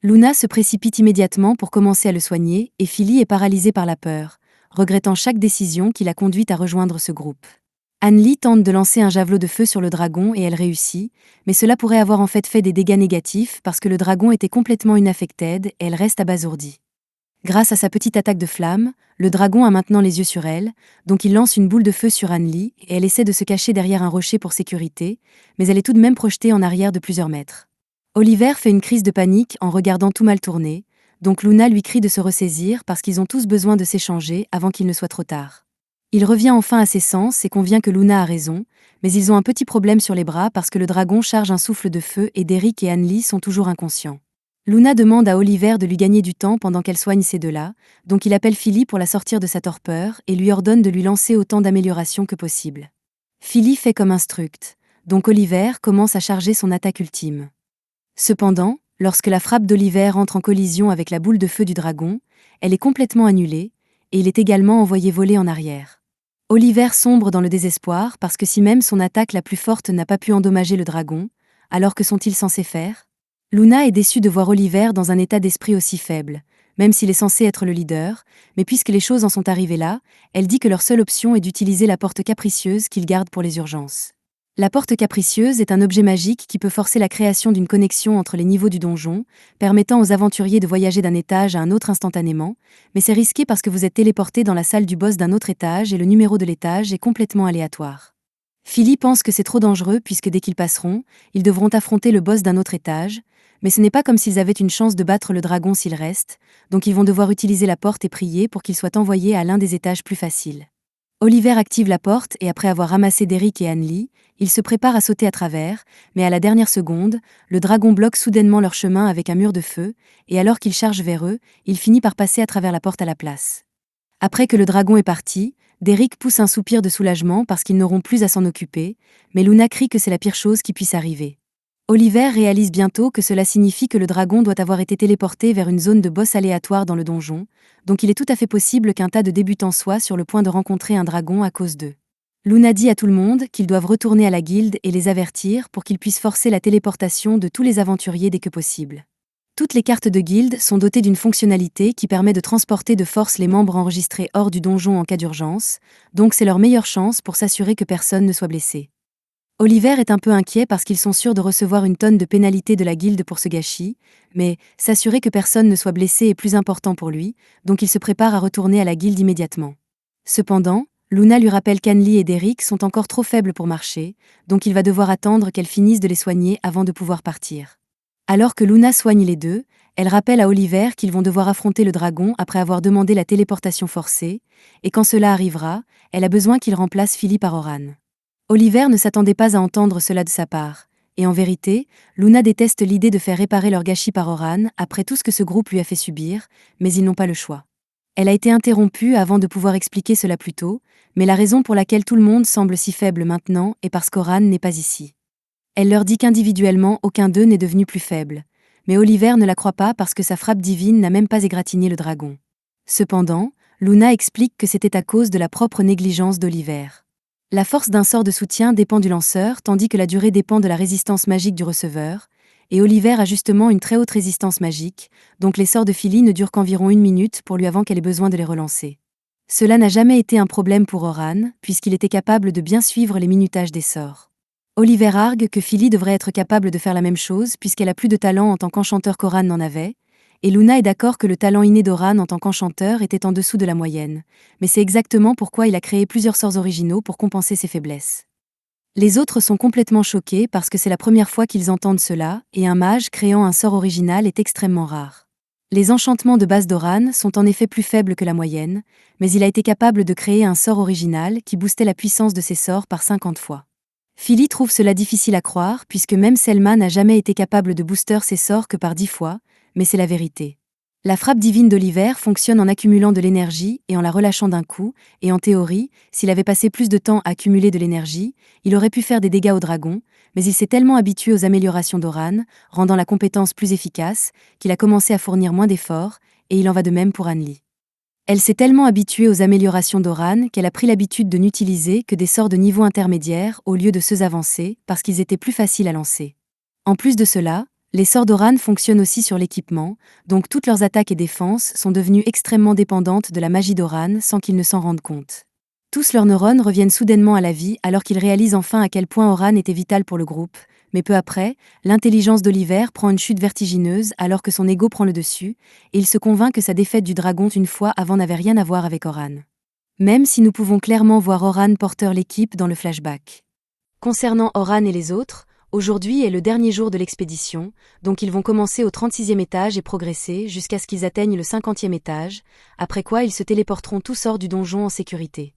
Speaker 1: Luna se précipite immédiatement pour commencer à le soigner, et Philly est paralysée par la peur, regrettant chaque décision qui l'a conduite à rejoindre ce groupe. Hanley tente de lancer un javelot de feu sur le dragon et elle réussit, mais cela pourrait avoir en fait des dégâts négatifs parce que le dragon était complètement unaffected et elle reste abasourdie. Grâce à sa petite attaque de flamme, le dragon a maintenant les yeux sur elle, donc il lance une boule de feu sur Hanley et elle essaie de se cacher derrière un rocher pour sécurité, mais elle est tout de même projetée en arrière de plusieurs mètres. Oliver fait une crise de panique en regardant tout mal tourner, donc Luna lui crie de se ressaisir parce qu'ils ont tous besoin de s'échanger avant qu'il ne soit trop tard. Il revient enfin à ses sens et convient que Luna a raison, mais ils ont un petit problème sur les bras parce que le dragon charge un souffle de feu et Derek et Hanley sont toujours inconscients. Luna demande à Oliver de lui gagner du temps pendant qu'elle soigne ces deux-là, donc il appelle Philly pour la sortir de sa torpeur et lui ordonne de lui lancer autant d'améliorations que possible. Philly fait comme instruct, donc Oliver commence à charger son attaque ultime. Cependant, lorsque la frappe d'Oliver entre en collision avec la boule de feu du dragon, elle est complètement annulée, et il est également envoyé voler en arrière. Oliver sombre dans le désespoir parce que si même son attaque la plus forte n'a pas pu endommager le dragon, alors que sont-ils censés faire? Luna est déçue de voir Oliver dans un état d'esprit aussi faible, même s'il est censé être le leader, mais puisque les choses en sont arrivées là, elle dit que leur seule option est d'utiliser la porte capricieuse qu'ils gardent pour les urgences. La porte capricieuse est un objet magique qui peut forcer la création d'une connexion entre les niveaux du donjon, permettant aux aventuriers de voyager d'un étage à un autre instantanément, mais c'est risqué parce que vous êtes téléporté dans la salle du boss d'un autre étage et le numéro de l'étage est complètement aléatoire. Philly pense que c'est trop dangereux puisque dès qu'ils passeront, ils devront affronter le boss d'un autre étage, mais ce n'est pas comme s'ils avaient une chance de battre le dragon s'il reste, donc ils vont devoir utiliser la porte et prier pour qu'il soit envoyé à l'un des étages plus faciles. Oliver active la porte et après avoir ramassé Derek et Hanley, il se prépare à sauter à travers, mais à la dernière seconde, le dragon bloque soudainement leur chemin avec un mur de feu, et alors qu'il charge vers eux, il finit par passer à travers la porte à la place. Après que le dragon est parti, Derek pousse un soupir de soulagement parce qu'ils n'auront plus à s'en occuper, mais Luna crie que c'est la pire chose qui puisse arriver. Oliver réalise bientôt que cela signifie que le dragon doit avoir été téléporté vers une zone de boss aléatoire dans le donjon, donc il est tout à fait possible qu'un tas de débutants soient sur le point de rencontrer un dragon à cause d'eux. Luna dit à tout le monde qu'ils doivent retourner à la guilde et les avertir pour qu'ils puissent forcer la téléportation de tous les aventuriers dès que possible. Toutes les cartes de guilde sont dotées d'une fonctionnalité qui permet de transporter de force les membres enregistrés hors du donjon en cas d'urgence, donc c'est leur meilleure chance pour s'assurer que personne ne soit blessé. Oliver est un peu inquiet parce qu'ils sont sûrs de recevoir une tonne de pénalités de la guilde pour ce gâchis, mais s'assurer que personne ne soit blessé est plus important pour lui, donc il se prépare à retourner à la guilde immédiatement. Cependant, Luna lui rappelle qu'Anli et Derek sont encore trop faibles pour marcher, donc il va devoir attendre qu'elles finissent de les soigner avant de pouvoir partir. Alors que Luna soigne les deux, elle rappelle à Oliver qu'ils vont devoir affronter le dragon après avoir demandé la téléportation forcée, et quand cela arrivera, elle a besoin qu'il remplace Philly par Oran. Oliver ne s'attendait pas à entendre cela de sa part, et en vérité, Luna déteste l'idée de faire réparer leur gâchis par Oran après tout ce que ce groupe lui a fait subir, mais ils n'ont pas le choix. Elle a été interrompue avant de pouvoir expliquer cela plus tôt, mais la raison pour laquelle tout le monde semble si faible maintenant est parce qu'Oran n'est pas ici. Elle leur dit qu'individuellement aucun d'eux n'est devenu plus faible, mais Oliver ne la croit pas parce que sa frappe divine n'a même pas égratigné le dragon. Cependant, Luna explique que c'était à cause de la propre négligence d'Oliver. La force d'un sort de soutien dépend du lanceur tandis que la durée dépend de la résistance magique du receveur, et Oliver a justement une très haute résistance magique, donc les sorts de Philly ne durent qu'environ 1 minute pour lui avant qu'elle ait besoin de les relancer. Cela n'a jamais été un problème pour Oran, puisqu'il était capable de bien suivre les minutages des sorts. Oliver argue que Philly devrait être capable de faire la même chose puisqu'elle a plus de talent en tant qu'enchanteur qu'Oran n'en avait, et Luna est d'accord que le talent inné d'Oran en tant qu'enchanteur était en dessous de la moyenne, mais c'est exactement pourquoi il a créé plusieurs sorts originaux pour compenser ses faiblesses. Les autres sont complètement choqués parce que c'est la première fois qu'ils entendent cela, et un mage créant un sort original est extrêmement rare. Les enchantements de base d'Oran sont en effet plus faibles que la moyenne, mais il a été capable de créer un sort original qui boostait la puissance de ses sorts par 50 fois. Philly trouve cela difficile à croire puisque même Selma n'a jamais été capable de booster ses sorts que par 10 fois, mais c'est la vérité. La frappe divine d'Oliver fonctionne en accumulant de l'énergie et en la relâchant d'un coup, et en théorie, s'il avait passé plus de temps à accumuler de l'énergie, il aurait pu faire des dégâts au dragon, mais il s'est tellement habitué aux améliorations d'Oran, rendant la compétence plus efficace, qu'il a commencé à fournir moins d'efforts, et il en va de même pour Anli. Elle s'est tellement habituée aux améliorations d'Oran qu'elle a pris l'habitude de n'utiliser que des sorts de niveau intermédiaire au lieu de ceux avancés, parce qu'ils étaient plus faciles à lancer. En plus de cela, les sorts d'Oran fonctionnent aussi sur l'équipement, donc toutes leurs attaques et défenses sont devenues extrêmement dépendantes de la magie d'Oran sans qu'ils ne s'en rendent compte. Tous leurs neurones reviennent soudainement à la vie alors qu'ils réalisent enfin à quel point Oran était vital pour le groupe, mais peu après, l'intelligence d'Oliver prend une chute vertigineuse alors que son ego prend le dessus, et il se convainc que sa défaite du dragon une fois avant n'avait rien à voir avec Oran. Même si nous pouvons clairement voir Oran porteur l'équipe dans le flashback. Concernant Oran et les autres, aujourd'hui est le dernier jour de l'expédition, donc ils vont commencer au 36e étage et progresser jusqu'à ce qu'ils atteignent le 50e étage, après quoi ils se téléporteront tous hors du donjon en sécurité.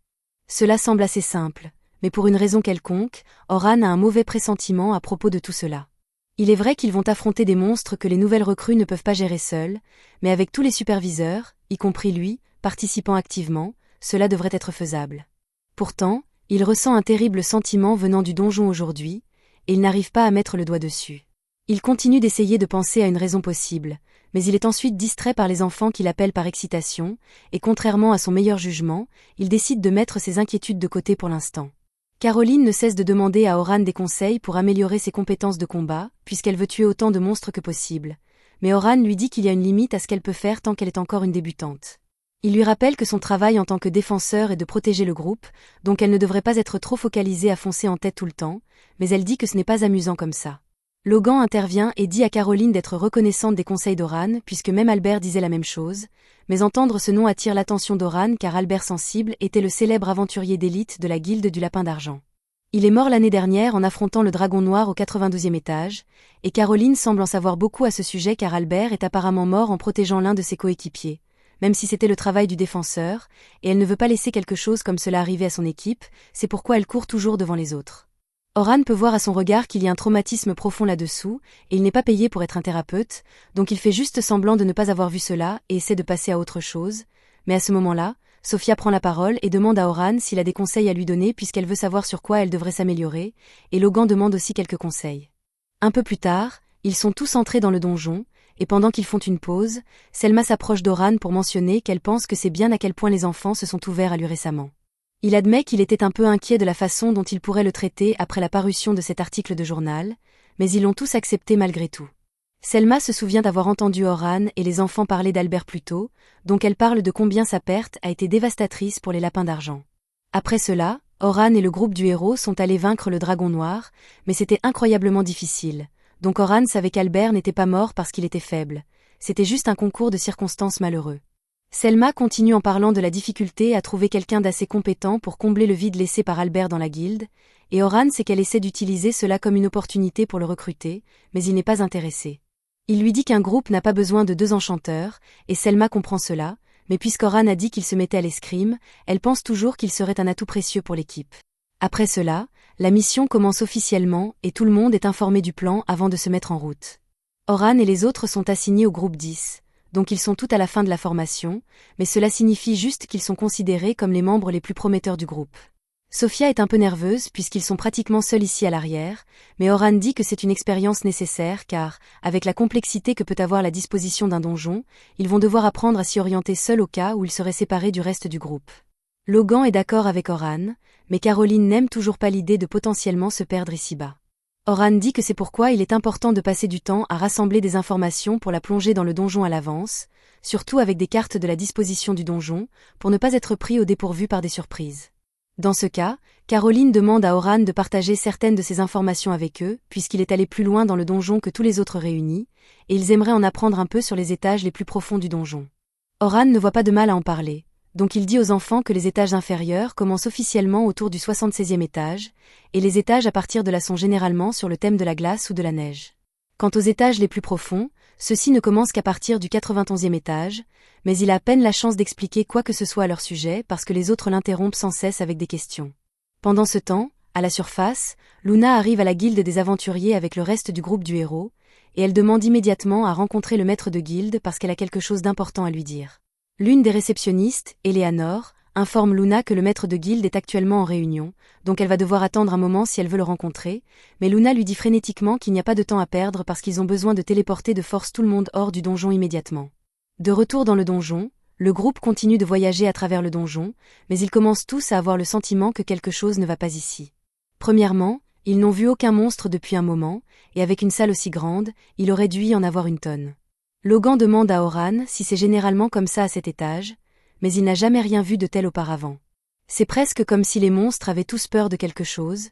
Speaker 1: Cela semble assez simple, mais pour une raison quelconque, Oran a un mauvais pressentiment à propos de tout cela. Il est vrai qu'ils vont affronter des monstres que les nouvelles recrues ne peuvent pas gérer seules, mais avec tous les superviseurs, y compris lui, participant activement, cela devrait être faisable. Pourtant, il ressent un terrible sentiment venant du donjon aujourd'hui, et il n'arrive pas à mettre le doigt dessus. Il continue d'essayer de penser à une raison possible, mais il est ensuite distrait par les enfants qui l'appellent par excitation, et contrairement à son meilleur jugement, il décide de mettre ses inquiétudes de côté pour l'instant. Caroline ne cesse de demander à Oran des conseils pour améliorer ses compétences de combat, puisqu'elle veut tuer autant de monstres que possible, mais Oran lui dit qu'il y a une limite à ce qu'elle peut faire tant qu'elle est encore une débutante. Il lui rappelle que son travail en tant que défenseur est de protéger le groupe, donc elle ne devrait pas être trop focalisée à foncer en tête tout le temps, mais elle dit que ce n'est pas amusant comme ça. Logan intervient et dit à Caroline d'être reconnaissante des conseils d'Oran, puisque même Albert disait la même chose, mais entendre ce nom attire l'attention d'Oran car Albert Sensible était le célèbre aventurier d'élite de la guilde du Lapin d'Argent. Il est mort l'année dernière en affrontant le dragon noir au 92e étage, et Caroline semble en savoir beaucoup à ce sujet car Albert est apparemment mort en protégeant l'un de ses coéquipiers, même si c'était le travail du défenseur, et elle ne veut pas laisser quelque chose comme cela arriver à son équipe, c'est pourquoi elle court toujours devant les autres. Oran peut voir à son regard qu'il y a un traumatisme profond là-dessous, et il n'est pas payé pour être un thérapeute, donc il fait juste semblant de ne pas avoir vu cela et essaie de passer à autre chose, mais à ce moment-là, Sophia prend la parole et demande à Oran s'il a des conseils à lui donner puisqu'elle veut savoir sur quoi elle devrait s'améliorer, et Logan demande aussi quelques conseils. Un peu plus tard, ils sont tous entrés dans le donjon, et pendant qu'ils font une pause, Selma s'approche d'Oran pour mentionner qu'elle pense que c'est bien à quel point les enfants se sont ouverts à lui récemment. Il admet qu'il était un peu inquiet de la façon dont il pourrait le traiter après la parution de cet article de journal, mais ils l'ont tous accepté malgré tout. Selma se souvient d'avoir entendu Oran et les enfants parler d'Albert plus tôt, donc elle parle de combien sa perte a été dévastatrice pour les lapins d'argent. Après cela, Oran et le groupe du héros sont allés vaincre le dragon noir, mais c'était incroyablement difficile. Donc Oran savait qu'Albert n'était pas mort parce qu'il était faible, c'était juste un concours de circonstances malheureux. Selma continue en parlant de la difficulté à trouver quelqu'un d'assez compétent pour combler le vide laissé par Albert dans la guilde, et Oran sait qu'elle essaie d'utiliser cela comme une opportunité pour le recruter, mais il n'est pas intéressé. Il lui dit qu'un groupe n'a pas besoin de 2 enchanteurs, et Selma comprend cela, mais puisqu'Oran a dit qu'il se mettait à l'escrime, elle pense toujours qu'il serait un atout précieux pour l'équipe. Après cela, la mission commence officiellement et tout le monde est informé du plan avant de se mettre en route. Oran et les autres sont assignés au groupe 10, donc ils sont tout à la fin de la formation, mais cela signifie juste qu'ils sont considérés comme les membres les plus prometteurs du groupe. Sophia est un peu nerveuse puisqu'ils sont pratiquement seuls ici à l'arrière, mais Oran dit que c'est une expérience nécessaire car, avec la complexité que peut avoir la disposition d'un donjon, ils vont devoir apprendre à s'y orienter seuls au cas où ils seraient séparés du reste du groupe. Logan est d'accord avec Oran, mais Caroline n'aime toujours pas l'idée de potentiellement se perdre ici-bas. Oran dit que c'est pourquoi il est important de passer du temps à rassembler des informations pour la plonger dans le donjon à l'avance, surtout avec des cartes de la disposition du donjon, pour ne pas être pris au dépourvu par des surprises. Dans ce cas, Caroline demande à Oran de partager certaines de ces informations avec eux, puisqu'il est allé plus loin dans le donjon que tous les autres réunis, et ils aimeraient en apprendre un peu sur les étages les plus profonds du donjon. Oran ne voit pas de mal à en parler, donc il dit aux enfants que les étages inférieurs commencent officiellement autour du 76e étage, et les étages à partir de là sont généralement sur le thème de la glace ou de la neige. Quant aux étages les plus profonds, ceux-ci ne commencent qu'à partir du 91e étage, mais il a à peine la chance d'expliquer quoi que ce soit à leur sujet parce que les autres l'interrompent sans cesse avec des questions. Pendant ce temps, à la surface, Luna arrive à la guilde des aventuriers avec le reste du groupe du héros, et elle demande immédiatement à rencontrer le maître de guilde parce qu'elle a quelque chose d'important à lui dire. L'une des réceptionnistes, Eleanor, informe Luna que le maître de guilde est actuellement en réunion, donc elle va devoir attendre un moment si elle veut le rencontrer, mais Luna lui dit frénétiquement qu'il n'y a pas de temps à perdre parce qu'ils ont besoin de téléporter de force tout le monde hors du donjon immédiatement. De retour dans le donjon, le groupe continue de voyager à travers le donjon, mais ils commencent tous à avoir le sentiment que quelque chose ne va pas ici. Premièrement, ils n'ont vu aucun monstre depuis un moment, et avec une salle aussi grande, il aurait dû y en avoir une tonne. Logan demande à Oran si c'est généralement comme ça à cet étage, mais il n'a jamais rien vu de tel auparavant. C'est presque comme si les monstres avaient tous peur de quelque chose,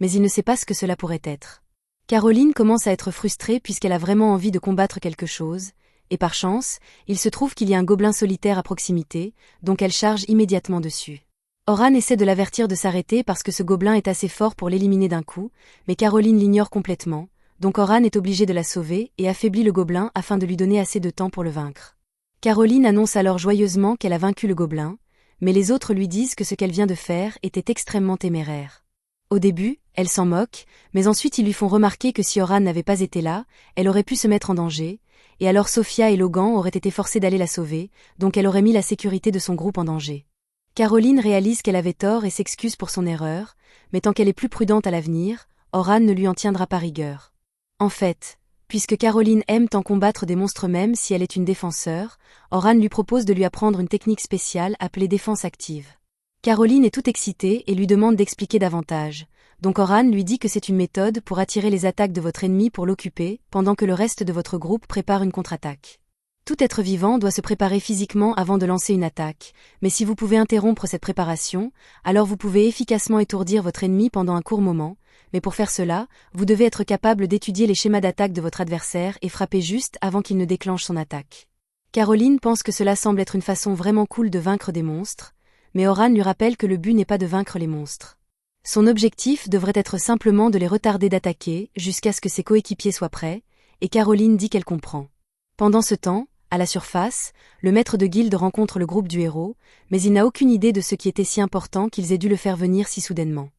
Speaker 1: mais il ne sait pas ce que cela pourrait être. Caroline commence à être frustrée puisqu'elle a vraiment envie de combattre quelque chose, et par chance, il se trouve qu'il y a un gobelin solitaire à proximité, donc elle charge immédiatement dessus. Oran essaie de l'avertir de s'arrêter parce que ce gobelin est assez fort pour l'éliminer d'un coup, mais Caroline l'ignore complètement, donc Oran est obligé de la sauver et affaiblit le gobelin afin de lui donner assez de temps pour le vaincre. Caroline annonce alors joyeusement qu'elle a vaincu le gobelin, mais les autres lui disent que ce qu'elle vient de faire était extrêmement téméraire. Au début, elle s'en moque, mais ensuite ils lui font remarquer que si Oran n'avait pas été là, elle aurait pu se mettre en danger, et alors Sophia et Logan auraient été forcés d'aller la sauver, donc elle aurait mis la sécurité de son groupe en danger. Caroline réalise qu'elle avait tort et s'excuse pour son erreur, mais tant qu'elle est plus prudente à l'avenir, Oran ne lui en tiendra pas rigueur. En fait, puisque Caroline aime tant combattre des monstres même si elle est une défenseur, Oran lui propose de lui apprendre une technique spéciale appelée défense active. Caroline est toute excitée et lui demande d'expliquer davantage, donc Oran lui dit que c'est une méthode pour attirer les attaques de votre ennemi pour l'occuper, pendant que le reste de votre groupe prépare une contre-attaque. Tout être vivant doit se préparer physiquement avant de lancer une attaque, mais si vous pouvez interrompre cette préparation, alors vous pouvez efficacement étourdir votre ennemi pendant un court moment, mais pour faire cela, vous devez être capable d'étudier les schémas d'attaque de votre adversaire et frapper juste avant qu'il ne déclenche son attaque. Caroline pense que cela semble être une façon vraiment cool de vaincre des monstres, mais Oran lui rappelle que le but n'est pas de vaincre les monstres. Son objectif devrait être simplement de les retarder d'attaquer jusqu'à ce que ses coéquipiers soient prêts, et Caroline dit qu'elle comprend. Pendant ce temps, à la surface, le maître de guilde rencontre le groupe du héros, mais il n'a aucune idée de ce qui était si important qu'ils aient dû le faire venir si soudainement.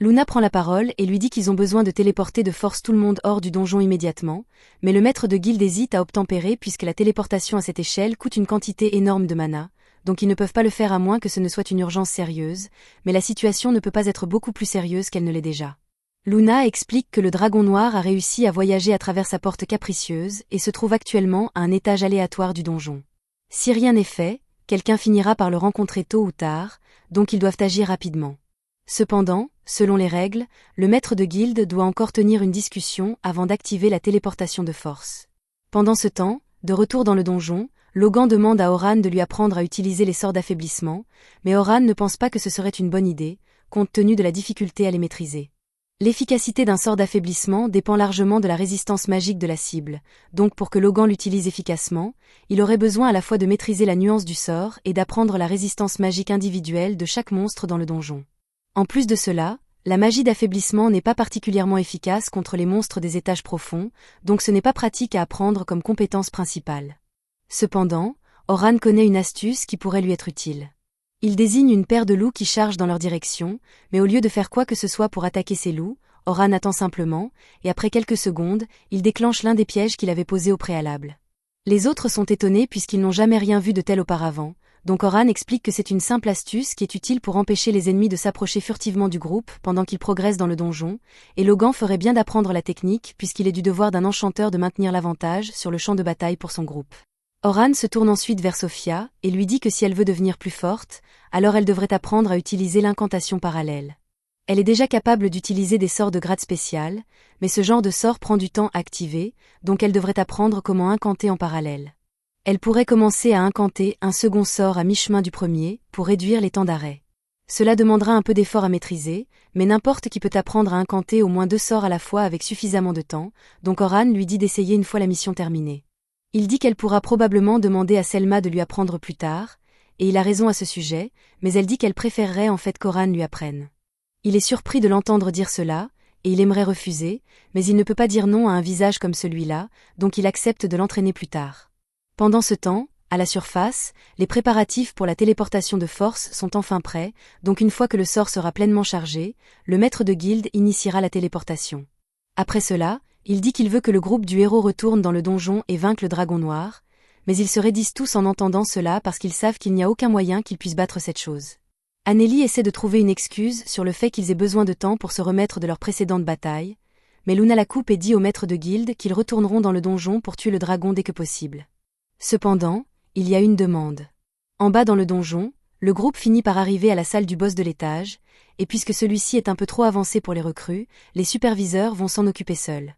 Speaker 1: Luna prend la parole et lui dit qu'ils ont besoin de téléporter de force tout le monde hors du donjon immédiatement, mais le maître de guilde hésite à obtempérer puisque la téléportation à cette échelle coûte une quantité énorme de mana, donc ils ne peuvent pas le faire à moins que ce ne soit une urgence sérieuse, mais la situation ne peut pas être beaucoup plus sérieuse qu'elle ne l'est déjà. Luna explique que le dragon noir a réussi à voyager à travers sa porte capricieuse et se trouve actuellement à un étage aléatoire du donjon. Si rien n'est fait, quelqu'un finira par le rencontrer tôt ou tard, donc ils doivent agir rapidement. Cependant, selon les règles, le maître de guilde doit encore tenir une discussion avant d'activer la téléportation de force. Pendant ce temps, de retour dans le donjon, Logan demande à Oran de lui apprendre à utiliser les sorts d'affaiblissement, mais Oran ne pense pas que ce serait une bonne idée, compte tenu de la difficulté à les maîtriser. L'efficacité d'un sort d'affaiblissement dépend largement de la résistance magique de la cible, donc pour que Logan l'utilise efficacement, il aurait besoin à la fois de maîtriser la nuance du sort et d'apprendre la résistance magique individuelle de chaque monstre dans le donjon. En plus de cela, la magie d'affaiblissement n'est pas particulièrement efficace contre les monstres des étages profonds, donc ce n'est pas pratique à apprendre comme compétence principale. Cependant, Horan connaît une astuce qui pourrait lui être utile. Il désigne une paire de loups qui chargent dans leur direction, mais au lieu de faire quoi que ce soit pour attaquer ces loups, Horan attend simplement, et après quelques secondes, il déclenche l'un des pièges qu'il avait posés au préalable. Les autres sont étonnés puisqu'ils n'ont jamais rien vu de tel auparavant, donc Horan explique que c'est une simple astuce qui est utile pour empêcher les ennemis de s'approcher furtivement du groupe pendant qu'ils progressent dans le donjon, et Logan ferait bien d'apprendre la technique puisqu'il est du devoir d'un enchanteur de maintenir l'avantage sur le champ de bataille pour son groupe. Horan se tourne ensuite vers Sophia et lui dit que si elle veut devenir plus forte, alors elle devrait apprendre à utiliser l'incantation parallèle. Elle est déjà capable d'utiliser des sorts de grade spécial, mais ce genre de sort prend du temps à activer, donc elle devrait apprendre comment incanter en parallèle. Elle pourrait commencer à incanter un second sort à mi-chemin du premier, pour réduire les temps d'arrêt. Cela demandera un peu d'effort à maîtriser, mais n'importe qui peut apprendre à incanter au moins 2 sorts à la fois avec suffisamment de temps, donc Horan lui dit d'essayer une fois la mission terminée. Il dit qu'elle pourra probablement demander à Selma de lui apprendre plus tard, et il a raison à ce sujet, mais elle dit qu'elle préférerait en fait qu'Horan lui apprenne. Il est surpris de l'entendre dire cela, et il aimerait refuser, mais il ne peut pas dire non à un visage comme celui-là, donc il accepte de l'entraîner plus tard. Pendant ce temps, à la surface, les préparatifs pour la téléportation de force sont enfin prêts, donc une fois que le sort sera pleinement chargé, le maître de guilde initiera la téléportation. Après cela, il dit qu'il veut que le groupe du héros retourne dans le donjon et vainque le dragon noir, mais ils se raidissent tous en entendant cela parce qu'ils savent qu'il n'y a aucun moyen qu'ils puissent battre cette chose. Anneli essaie de trouver une excuse sur le fait qu'ils aient besoin de temps pour se remettre de leur précédente bataille, mais Luna la coupe et dit au maître de guilde qu'ils retourneront dans le donjon pour tuer le dragon dès que possible. Cependant, il y a une demande. En bas dans le donjon, le groupe finit par arriver à la salle du boss de l'étage, et puisque celui-ci est un peu trop avancé pour les recrues, les superviseurs vont s'en occuper seuls.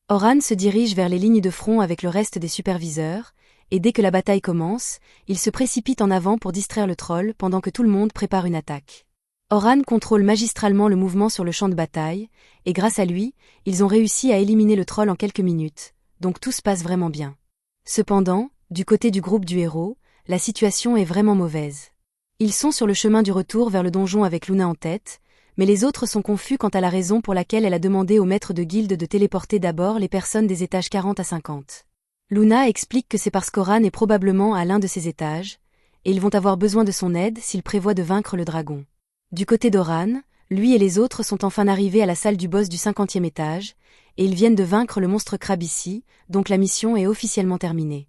Speaker 1: Horan se dirige vers les lignes de front avec le reste des superviseurs, et dès que la bataille commence, il se précipite en avant pour distraire le troll pendant que tout le monde prépare une attaque. Horan contrôle magistralement le mouvement sur le champ de bataille, et grâce à lui, ils ont réussi à éliminer le troll en quelques minutes, donc tout se passe vraiment bien. Cependant, du côté du groupe du héros, la situation est vraiment mauvaise. Ils sont sur le chemin du retour vers le donjon avec Luna en tête, mais les autres sont confus quant à la raison pour laquelle elle a demandé au maître de guilde de téléporter d'abord les personnes des étages 40 à 50. Luna explique que c'est parce qu'Horan est probablement à l'un de ces étages, et ils vont avoir besoin de son aide s'ils prévoient de vaincre le dragon. Du côté d'Horan, lui et les autres sont enfin arrivés à la salle du boss du 50e étage, et ils viennent de vaincre le monstre crabe ici, donc la mission est officiellement terminée.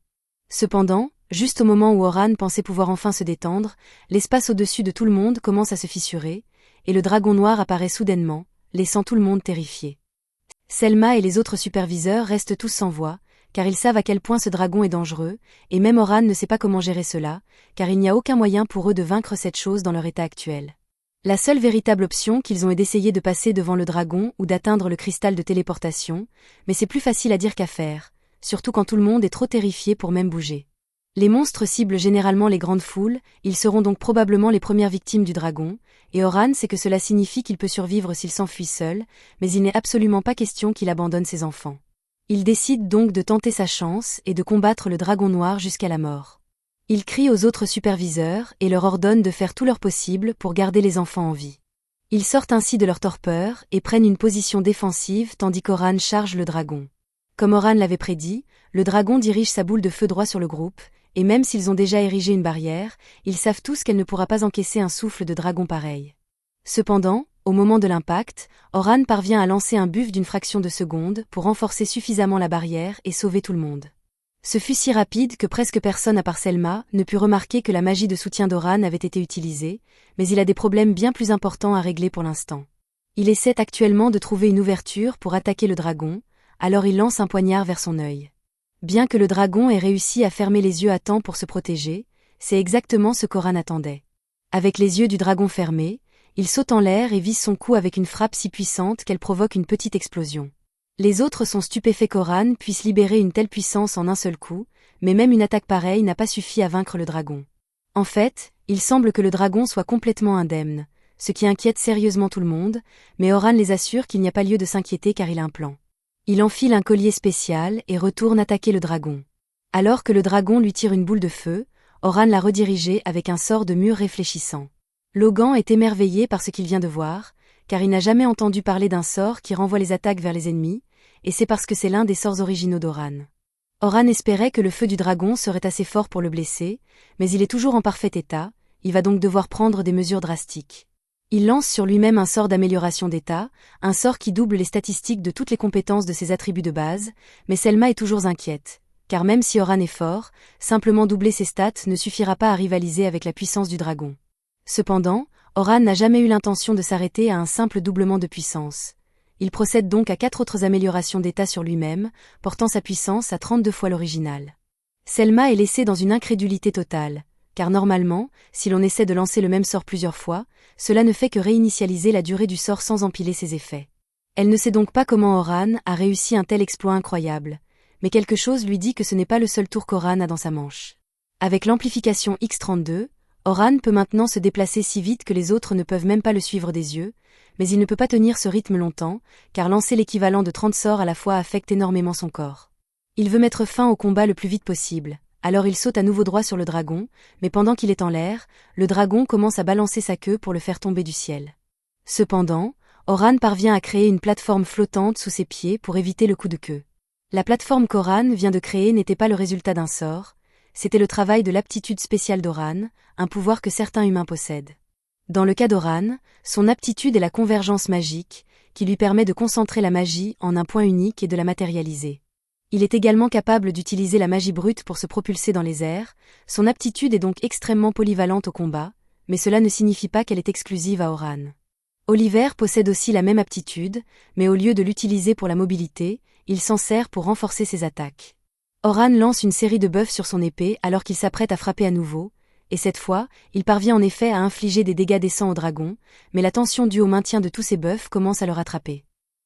Speaker 1: Cependant, juste au moment où Horan pensait pouvoir enfin se détendre, l'espace au-dessus de tout le monde commence à se fissurer, et le dragon noir apparaît soudainement, laissant tout le monde terrifié. Selma et les autres superviseurs restent tous sans voix, car ils savent à quel point ce dragon est dangereux, et même Horan ne sait pas comment gérer cela, car il n'y a aucun moyen pour eux de vaincre cette chose dans leur état actuel. La seule véritable option qu'ils ont est d'essayer de passer devant le dragon ou d'atteindre le cristal de téléportation, mais c'est plus facile à dire qu'à faire, surtout quand tout le monde est trop terrifié pour même bouger. Les monstres ciblent généralement les grandes foules, ils seront donc probablement les premières victimes du dragon, et Horan sait que cela signifie qu'il peut survivre s'il s'enfuit seul, mais il n'est absolument pas question qu'il abandonne ses enfants. Il décide donc de tenter sa chance et de combattre le dragon noir jusqu'à la mort. Il crie aux autres superviseurs et leur ordonne de faire tout leur possible pour garder les enfants en vie. Ils sortent ainsi de leur torpeur et prennent une position défensive tandis qu'Horan charge le dragon. Comme Horan l'avait prédit, le dragon dirige sa boule de feu droit sur le groupe, et même s'ils ont déjà érigé une barrière, ils savent tous qu'elle ne pourra pas encaisser un souffle de dragon pareil. Cependant, au moment de l'impact, Horan parvient à lancer un buff d'une fraction de seconde pour renforcer suffisamment la barrière et sauver tout le monde. Ce fut si rapide que presque personne à part Selma ne put remarquer que la magie de soutien d'Horan avait été utilisée, mais il a des problèmes bien plus importants à régler pour l'instant. Il essaie actuellement de trouver une ouverture pour attaquer le dragon, alors il lance un poignard vers son œil. Bien que le dragon ait réussi à fermer les yeux à temps pour se protéger, c'est exactement ce qu'Horan attendait. Avec les yeux du dragon fermés, il saute en l'air et vise son cou avec une frappe si puissante qu'elle provoque une petite explosion. Les autres sont stupéfaits qu'Horan puisse libérer une telle puissance en un seul coup, mais même une attaque pareille n'a pas suffi à vaincre le dragon. En fait, il semble que le dragon soit complètement indemne, ce qui inquiète sérieusement tout le monde, mais Oran les assure qu'il n'y a pas lieu de s'inquiéter car il a un plan. Il enfile un collier spécial et retourne attaquer le dragon. Alors que le dragon lui tire une boule de feu, Oran l'a redirigé avec un sort de mur réfléchissant. Logan est émerveillé par ce qu'il vient de voir, car il n'a jamais entendu parler d'un sort qui renvoie les attaques vers les ennemis, et c'est parce que c'est l'un des sorts originaux d'Oran. Oran espérait que le feu du dragon serait assez fort pour le blesser, mais il est toujours en parfait état, il va donc devoir prendre des mesures drastiques. Il lance sur lui-même un sort d'amélioration d'état, un sort qui double les statistiques de toutes les compétences de ses attributs de base, mais Selma est toujours inquiète, car même si Oran est fort, simplement doubler ses stats ne suffira pas à rivaliser avec la puissance du dragon. Cependant, Oran n'a jamais eu l'intention de s'arrêter à un simple doublement de puissance. Il procède donc à 4 autres améliorations d'état sur lui-même, portant sa puissance à 32 fois l'original. Selma est laissée dans une incrédulité totale, car normalement, si l'on essaie de lancer le même sort plusieurs fois, cela ne fait que réinitialiser la durée du sort sans empiler ses effets. Elle ne sait donc pas comment Oran a réussi un tel exploit incroyable, mais quelque chose lui dit que ce n'est pas le seul tour qu'Oran a dans sa manche. Avec l'amplification X32, Oran peut maintenant se déplacer si vite que les autres ne peuvent même pas le suivre des yeux, mais il ne peut pas tenir ce rythme longtemps, car lancer l'équivalent de 30 sorts à la fois affecte énormément son corps. Il veut mettre fin au combat le plus vite possible, alors il saute à nouveau droit sur le dragon, mais pendant qu'il est en l'air, le dragon commence à balancer sa queue pour le faire tomber du ciel. Cependant, Oran parvient à créer une plateforme flottante sous ses pieds pour éviter le coup de queue. La plateforme qu'Oran vient de créer n'était pas le résultat d'un sort, c'était le travail de l'aptitude spéciale d'Oran, un pouvoir que certains humains possèdent. Dans le cas d'Oran, son aptitude est la convergence magique, qui lui permet de concentrer la magie en un point unique et de la matérialiser. Il est également capable d'utiliser la magie brute pour se propulser dans les airs, son aptitude est donc extrêmement polyvalente au combat, mais cela ne signifie pas qu'elle est exclusive à Oran. Oliver possède aussi la même aptitude, mais au lieu de l'utiliser pour la mobilité, il s'en sert pour renforcer ses attaques. Oran lance une série de buffs sur son épée alors qu'il s'apprête à frapper à nouveau, et cette fois, il parvient en effet à infliger des dégâts décents au dragon, mais la tension due au maintien de tous ces buffs commence à le rattraper.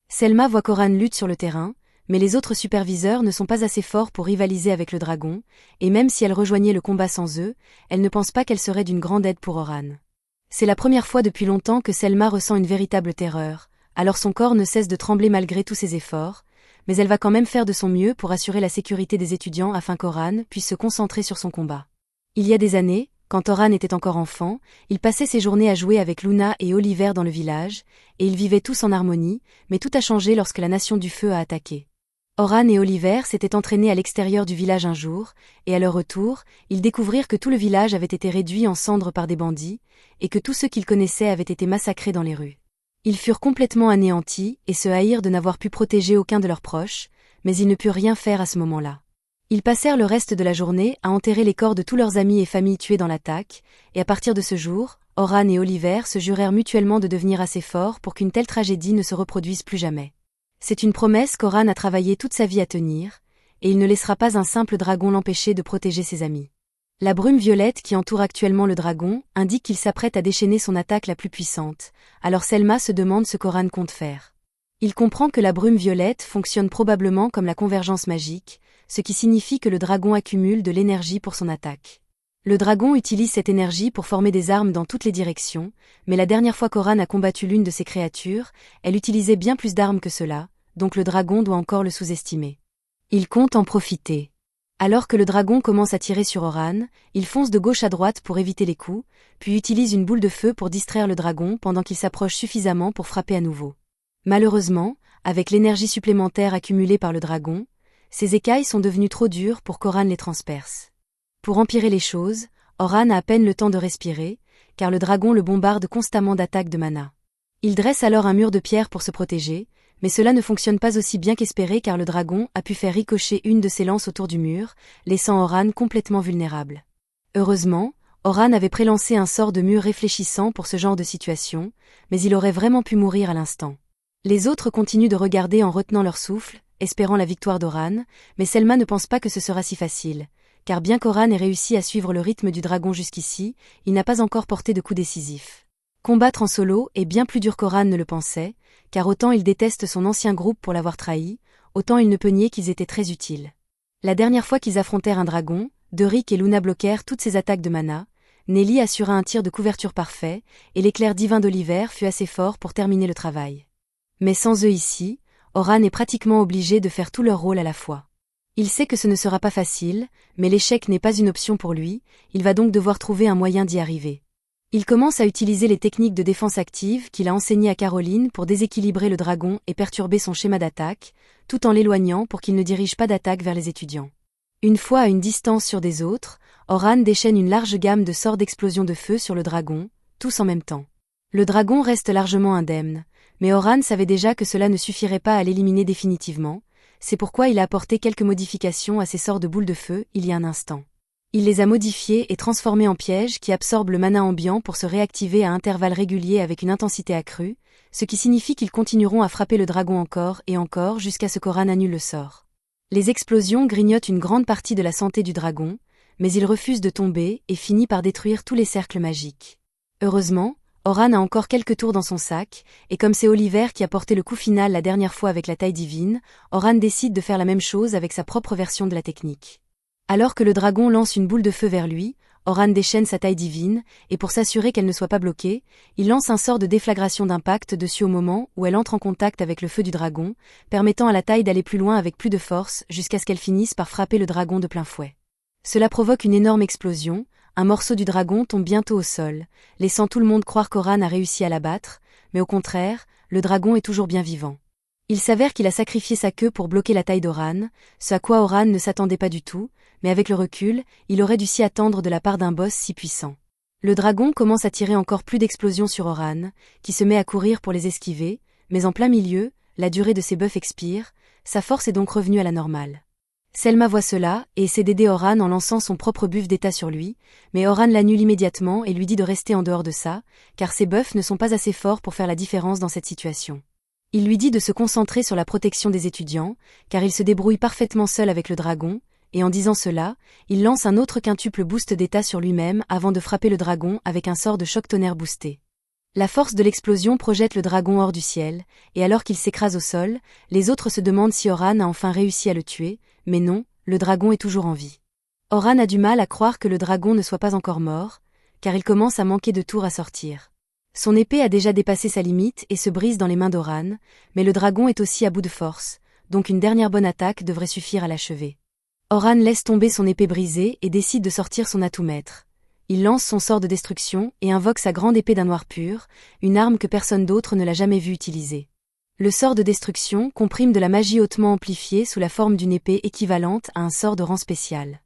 Speaker 1: Selma voit qu'Oran lutte sur le terrain, mais les autres superviseurs ne sont pas assez forts pour rivaliser avec le dragon, et même si elle rejoignait le combat sans eux, elle ne pense pas qu'elle serait d'une grande aide pour Oran. C'est la première fois depuis longtemps que Selma ressent une véritable terreur, alors son corps ne cesse de trembler malgré tous ses efforts, mais elle va quand même faire de son mieux pour assurer la sécurité des étudiants afin qu'Oran puisse se concentrer sur son combat. Il y a des années, quand Oran était encore enfant, il passait ses journées à jouer avec Luna et Oliver dans le village, et ils vivaient tous en harmonie, mais tout a changé lorsque la Nation du Feu a attaqué. Oran et Oliver s'étaient entraînés à l'extérieur du village un jour, et à leur retour, ils découvrirent que tout le village avait été réduit en cendres par des bandits, et que tous ceux qu'ils connaissaient avaient été massacrés dans les rues. Ils furent complètement anéantis et se haïrent de n'avoir pu protéger aucun de leurs proches, mais ils ne purent rien faire à ce moment-là. Ils passèrent le reste de la journée à enterrer les corps de tous leurs amis et familles tués dans l'attaque, et à partir de ce jour, Oran et Oliver se jurèrent mutuellement de devenir assez forts pour qu'une telle tragédie ne se reproduise plus jamais. C'est une promesse qu'Oran a travaillé toute sa vie à tenir, et il ne laissera pas un simple dragon l'empêcher de protéger ses amis. La brume violette qui entoure actuellement le dragon indique qu'il s'apprête à déchaîner son attaque la plus puissante, alors Selma se demande ce qu'Oran compte faire. Il comprend que la brume violette fonctionne probablement comme la convergence magique, ce qui signifie que le dragon accumule de l'énergie pour son attaque. Le dragon utilise cette énergie pour former des armes dans toutes les directions, mais la dernière fois qu'Oran a combattu l'une de ces créatures, elle utilisait bien plus d'armes que cela, donc le dragon doit encore le sous-estimer. Il compte en profiter. Alors que le dragon commence à tirer sur Oran, il fonce de gauche à droite pour éviter les coups, puis utilise une boule de feu pour distraire le dragon pendant qu'il s'approche suffisamment pour frapper à nouveau. Malheureusement, avec l'énergie supplémentaire accumulée par le dragon, ses écailles sont devenues trop dures pour qu'Oran les transperce. Pour empirer les choses, Oran a à peine le temps de respirer, car le dragon le bombarde constamment d'attaques de mana. Il dresse alors un mur de pierre pour se protéger, mais cela ne fonctionne pas aussi bien qu'espéré car le dragon a pu faire ricocher une de ses lances autour du mur, laissant Oran complètement vulnérable. Heureusement, Oran avait prélancé un sort de mur réfléchissant pour ce genre de situation, mais il aurait vraiment pu mourir à l'instant. Les autres continuent de regarder en retenant leur souffle, espérant la victoire d'Oran, mais Selma ne pense pas que ce sera si facile, car bien qu'Oran ait réussi à suivre le rythme du dragon jusqu'ici, il n'a pas encore porté de coup décisif. Combattre en solo est bien plus dur qu'Oran ne le pensait, car autant il déteste son ancien groupe pour l'avoir trahi, autant il ne peut nier qu'ils étaient très utiles. La dernière fois qu'ils affrontèrent un dragon, Derrick et Luna bloquèrent toutes ses attaques de mana, Nelly assura un tir de couverture parfait, et l'éclair divin d'Oliver fut assez fort pour terminer le travail. Mais sans eux ici, Oran est pratiquement obligé de faire tout leur rôle à la fois. Il sait que ce ne sera pas facile, mais l'échec n'est pas une option pour lui, il va donc devoir trouver un moyen d'y arriver. Il commence à utiliser les techniques de défense active qu'il a enseignées à Caroline pour déséquilibrer le dragon et perturber son schéma d'attaque, tout en l'éloignant pour qu'il ne dirige pas d'attaque vers les étudiants. Une fois à une distance sur des autres, Oran déchaîne une large gamme de sorts d'explosion de feu sur le dragon, tous en même temps. Le dragon reste largement indemne, mais Oran savait déjà que cela ne suffirait pas à l'éliminer définitivement, c'est pourquoi il a apporté quelques modifications à ses sorts de boules de feu il y a un instant. Il les a modifiés et transformés en pièges qui absorbent le mana ambiant pour se réactiver à intervalles réguliers avec une intensité accrue, ce qui signifie qu'ils continueront à frapper le dragon encore et encore jusqu'à ce qu'Oran annule le sort. Les explosions grignotent une grande partie de la santé du dragon, mais il refuse de tomber et finit par détruire tous les cercles magiques. Heureusement, Oran a encore quelques tours dans son sac, et comme c'est Oliver qui a porté le coup final la dernière fois avec la taille divine, Oran décide de faire la même chose avec sa propre version de la technique. Alors que le dragon lance une boule de feu vers lui, Oran déchaîne sa taille divine, et pour s'assurer qu'elle ne soit pas bloquée, il lance un sort de déflagration d'impact dessus au moment où elle entre en contact avec le feu du dragon, permettant à la taille d'aller plus loin avec plus de force jusqu'à ce qu'elle finisse par frapper le dragon de plein fouet. Cela provoque une énorme explosion, un morceau du dragon tombe bientôt au sol, laissant tout le monde croire qu'Oran a réussi à l'abattre, mais au contraire, le dragon est toujours bien vivant. Il s'avère qu'il a sacrifié sa queue pour bloquer la taille d'Oran, ce à quoi Oran ne s'attendait pas du tout, mais avec le recul, il aurait dû s'y attendre de la part d'un boss si puissant. Le dragon commence à tirer encore plus d'explosions sur Oran, qui se met à courir pour les esquiver, mais en plein milieu, la durée de ses buffs expire, sa force est donc revenue à la normale. Selma voit cela, et essaie d'aider Oran en lançant son propre buff d'état sur lui, mais Oran l'annule immédiatement et lui dit de rester en dehors de ça, car ses buffs ne sont pas assez forts pour faire la différence dans cette situation. Il lui dit de se concentrer sur la protection des étudiants, car il se débrouille parfaitement seul avec le dragon, et en disant cela, il lance un autre quintuple boost d'état sur lui-même avant de frapper le dragon avec un sort de choc tonnerre boosté. La force de l'explosion projette le dragon hors du ciel, et alors qu'il s'écrase au sol, les autres se demandent si Oran a enfin réussi à le tuer, mais non, le dragon est toujours en vie. Oran a du mal à croire que le dragon ne soit pas encore mort, car il commence à manquer de tours à sortir. Son épée a déjà dépassé sa limite et se brise dans les mains d'Oran, mais le dragon est aussi à bout de force, donc une dernière bonne attaque devrait suffire à l'achever. Oran laisse tomber son épée brisée et décide de sortir son atout maître. Il lance son sort de destruction et invoque sa grande épée d'un noir pur, une arme que personne d'autre ne l'a jamais vue utiliser. Le sort de destruction comprime de la magie hautement amplifiée sous la forme d'une épée équivalente à un sort de rang spécial.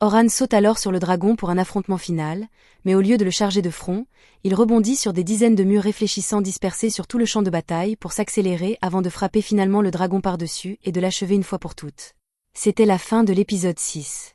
Speaker 1: Oran saute alors sur le dragon pour un affrontement final, mais au lieu de le charger de front, il rebondit sur des dizaines de murs réfléchissants dispersés sur tout le champ de bataille pour s'accélérer avant de frapper finalement le dragon par-dessus et de l'achever une fois pour toutes. C'était la fin de l'épisode 6.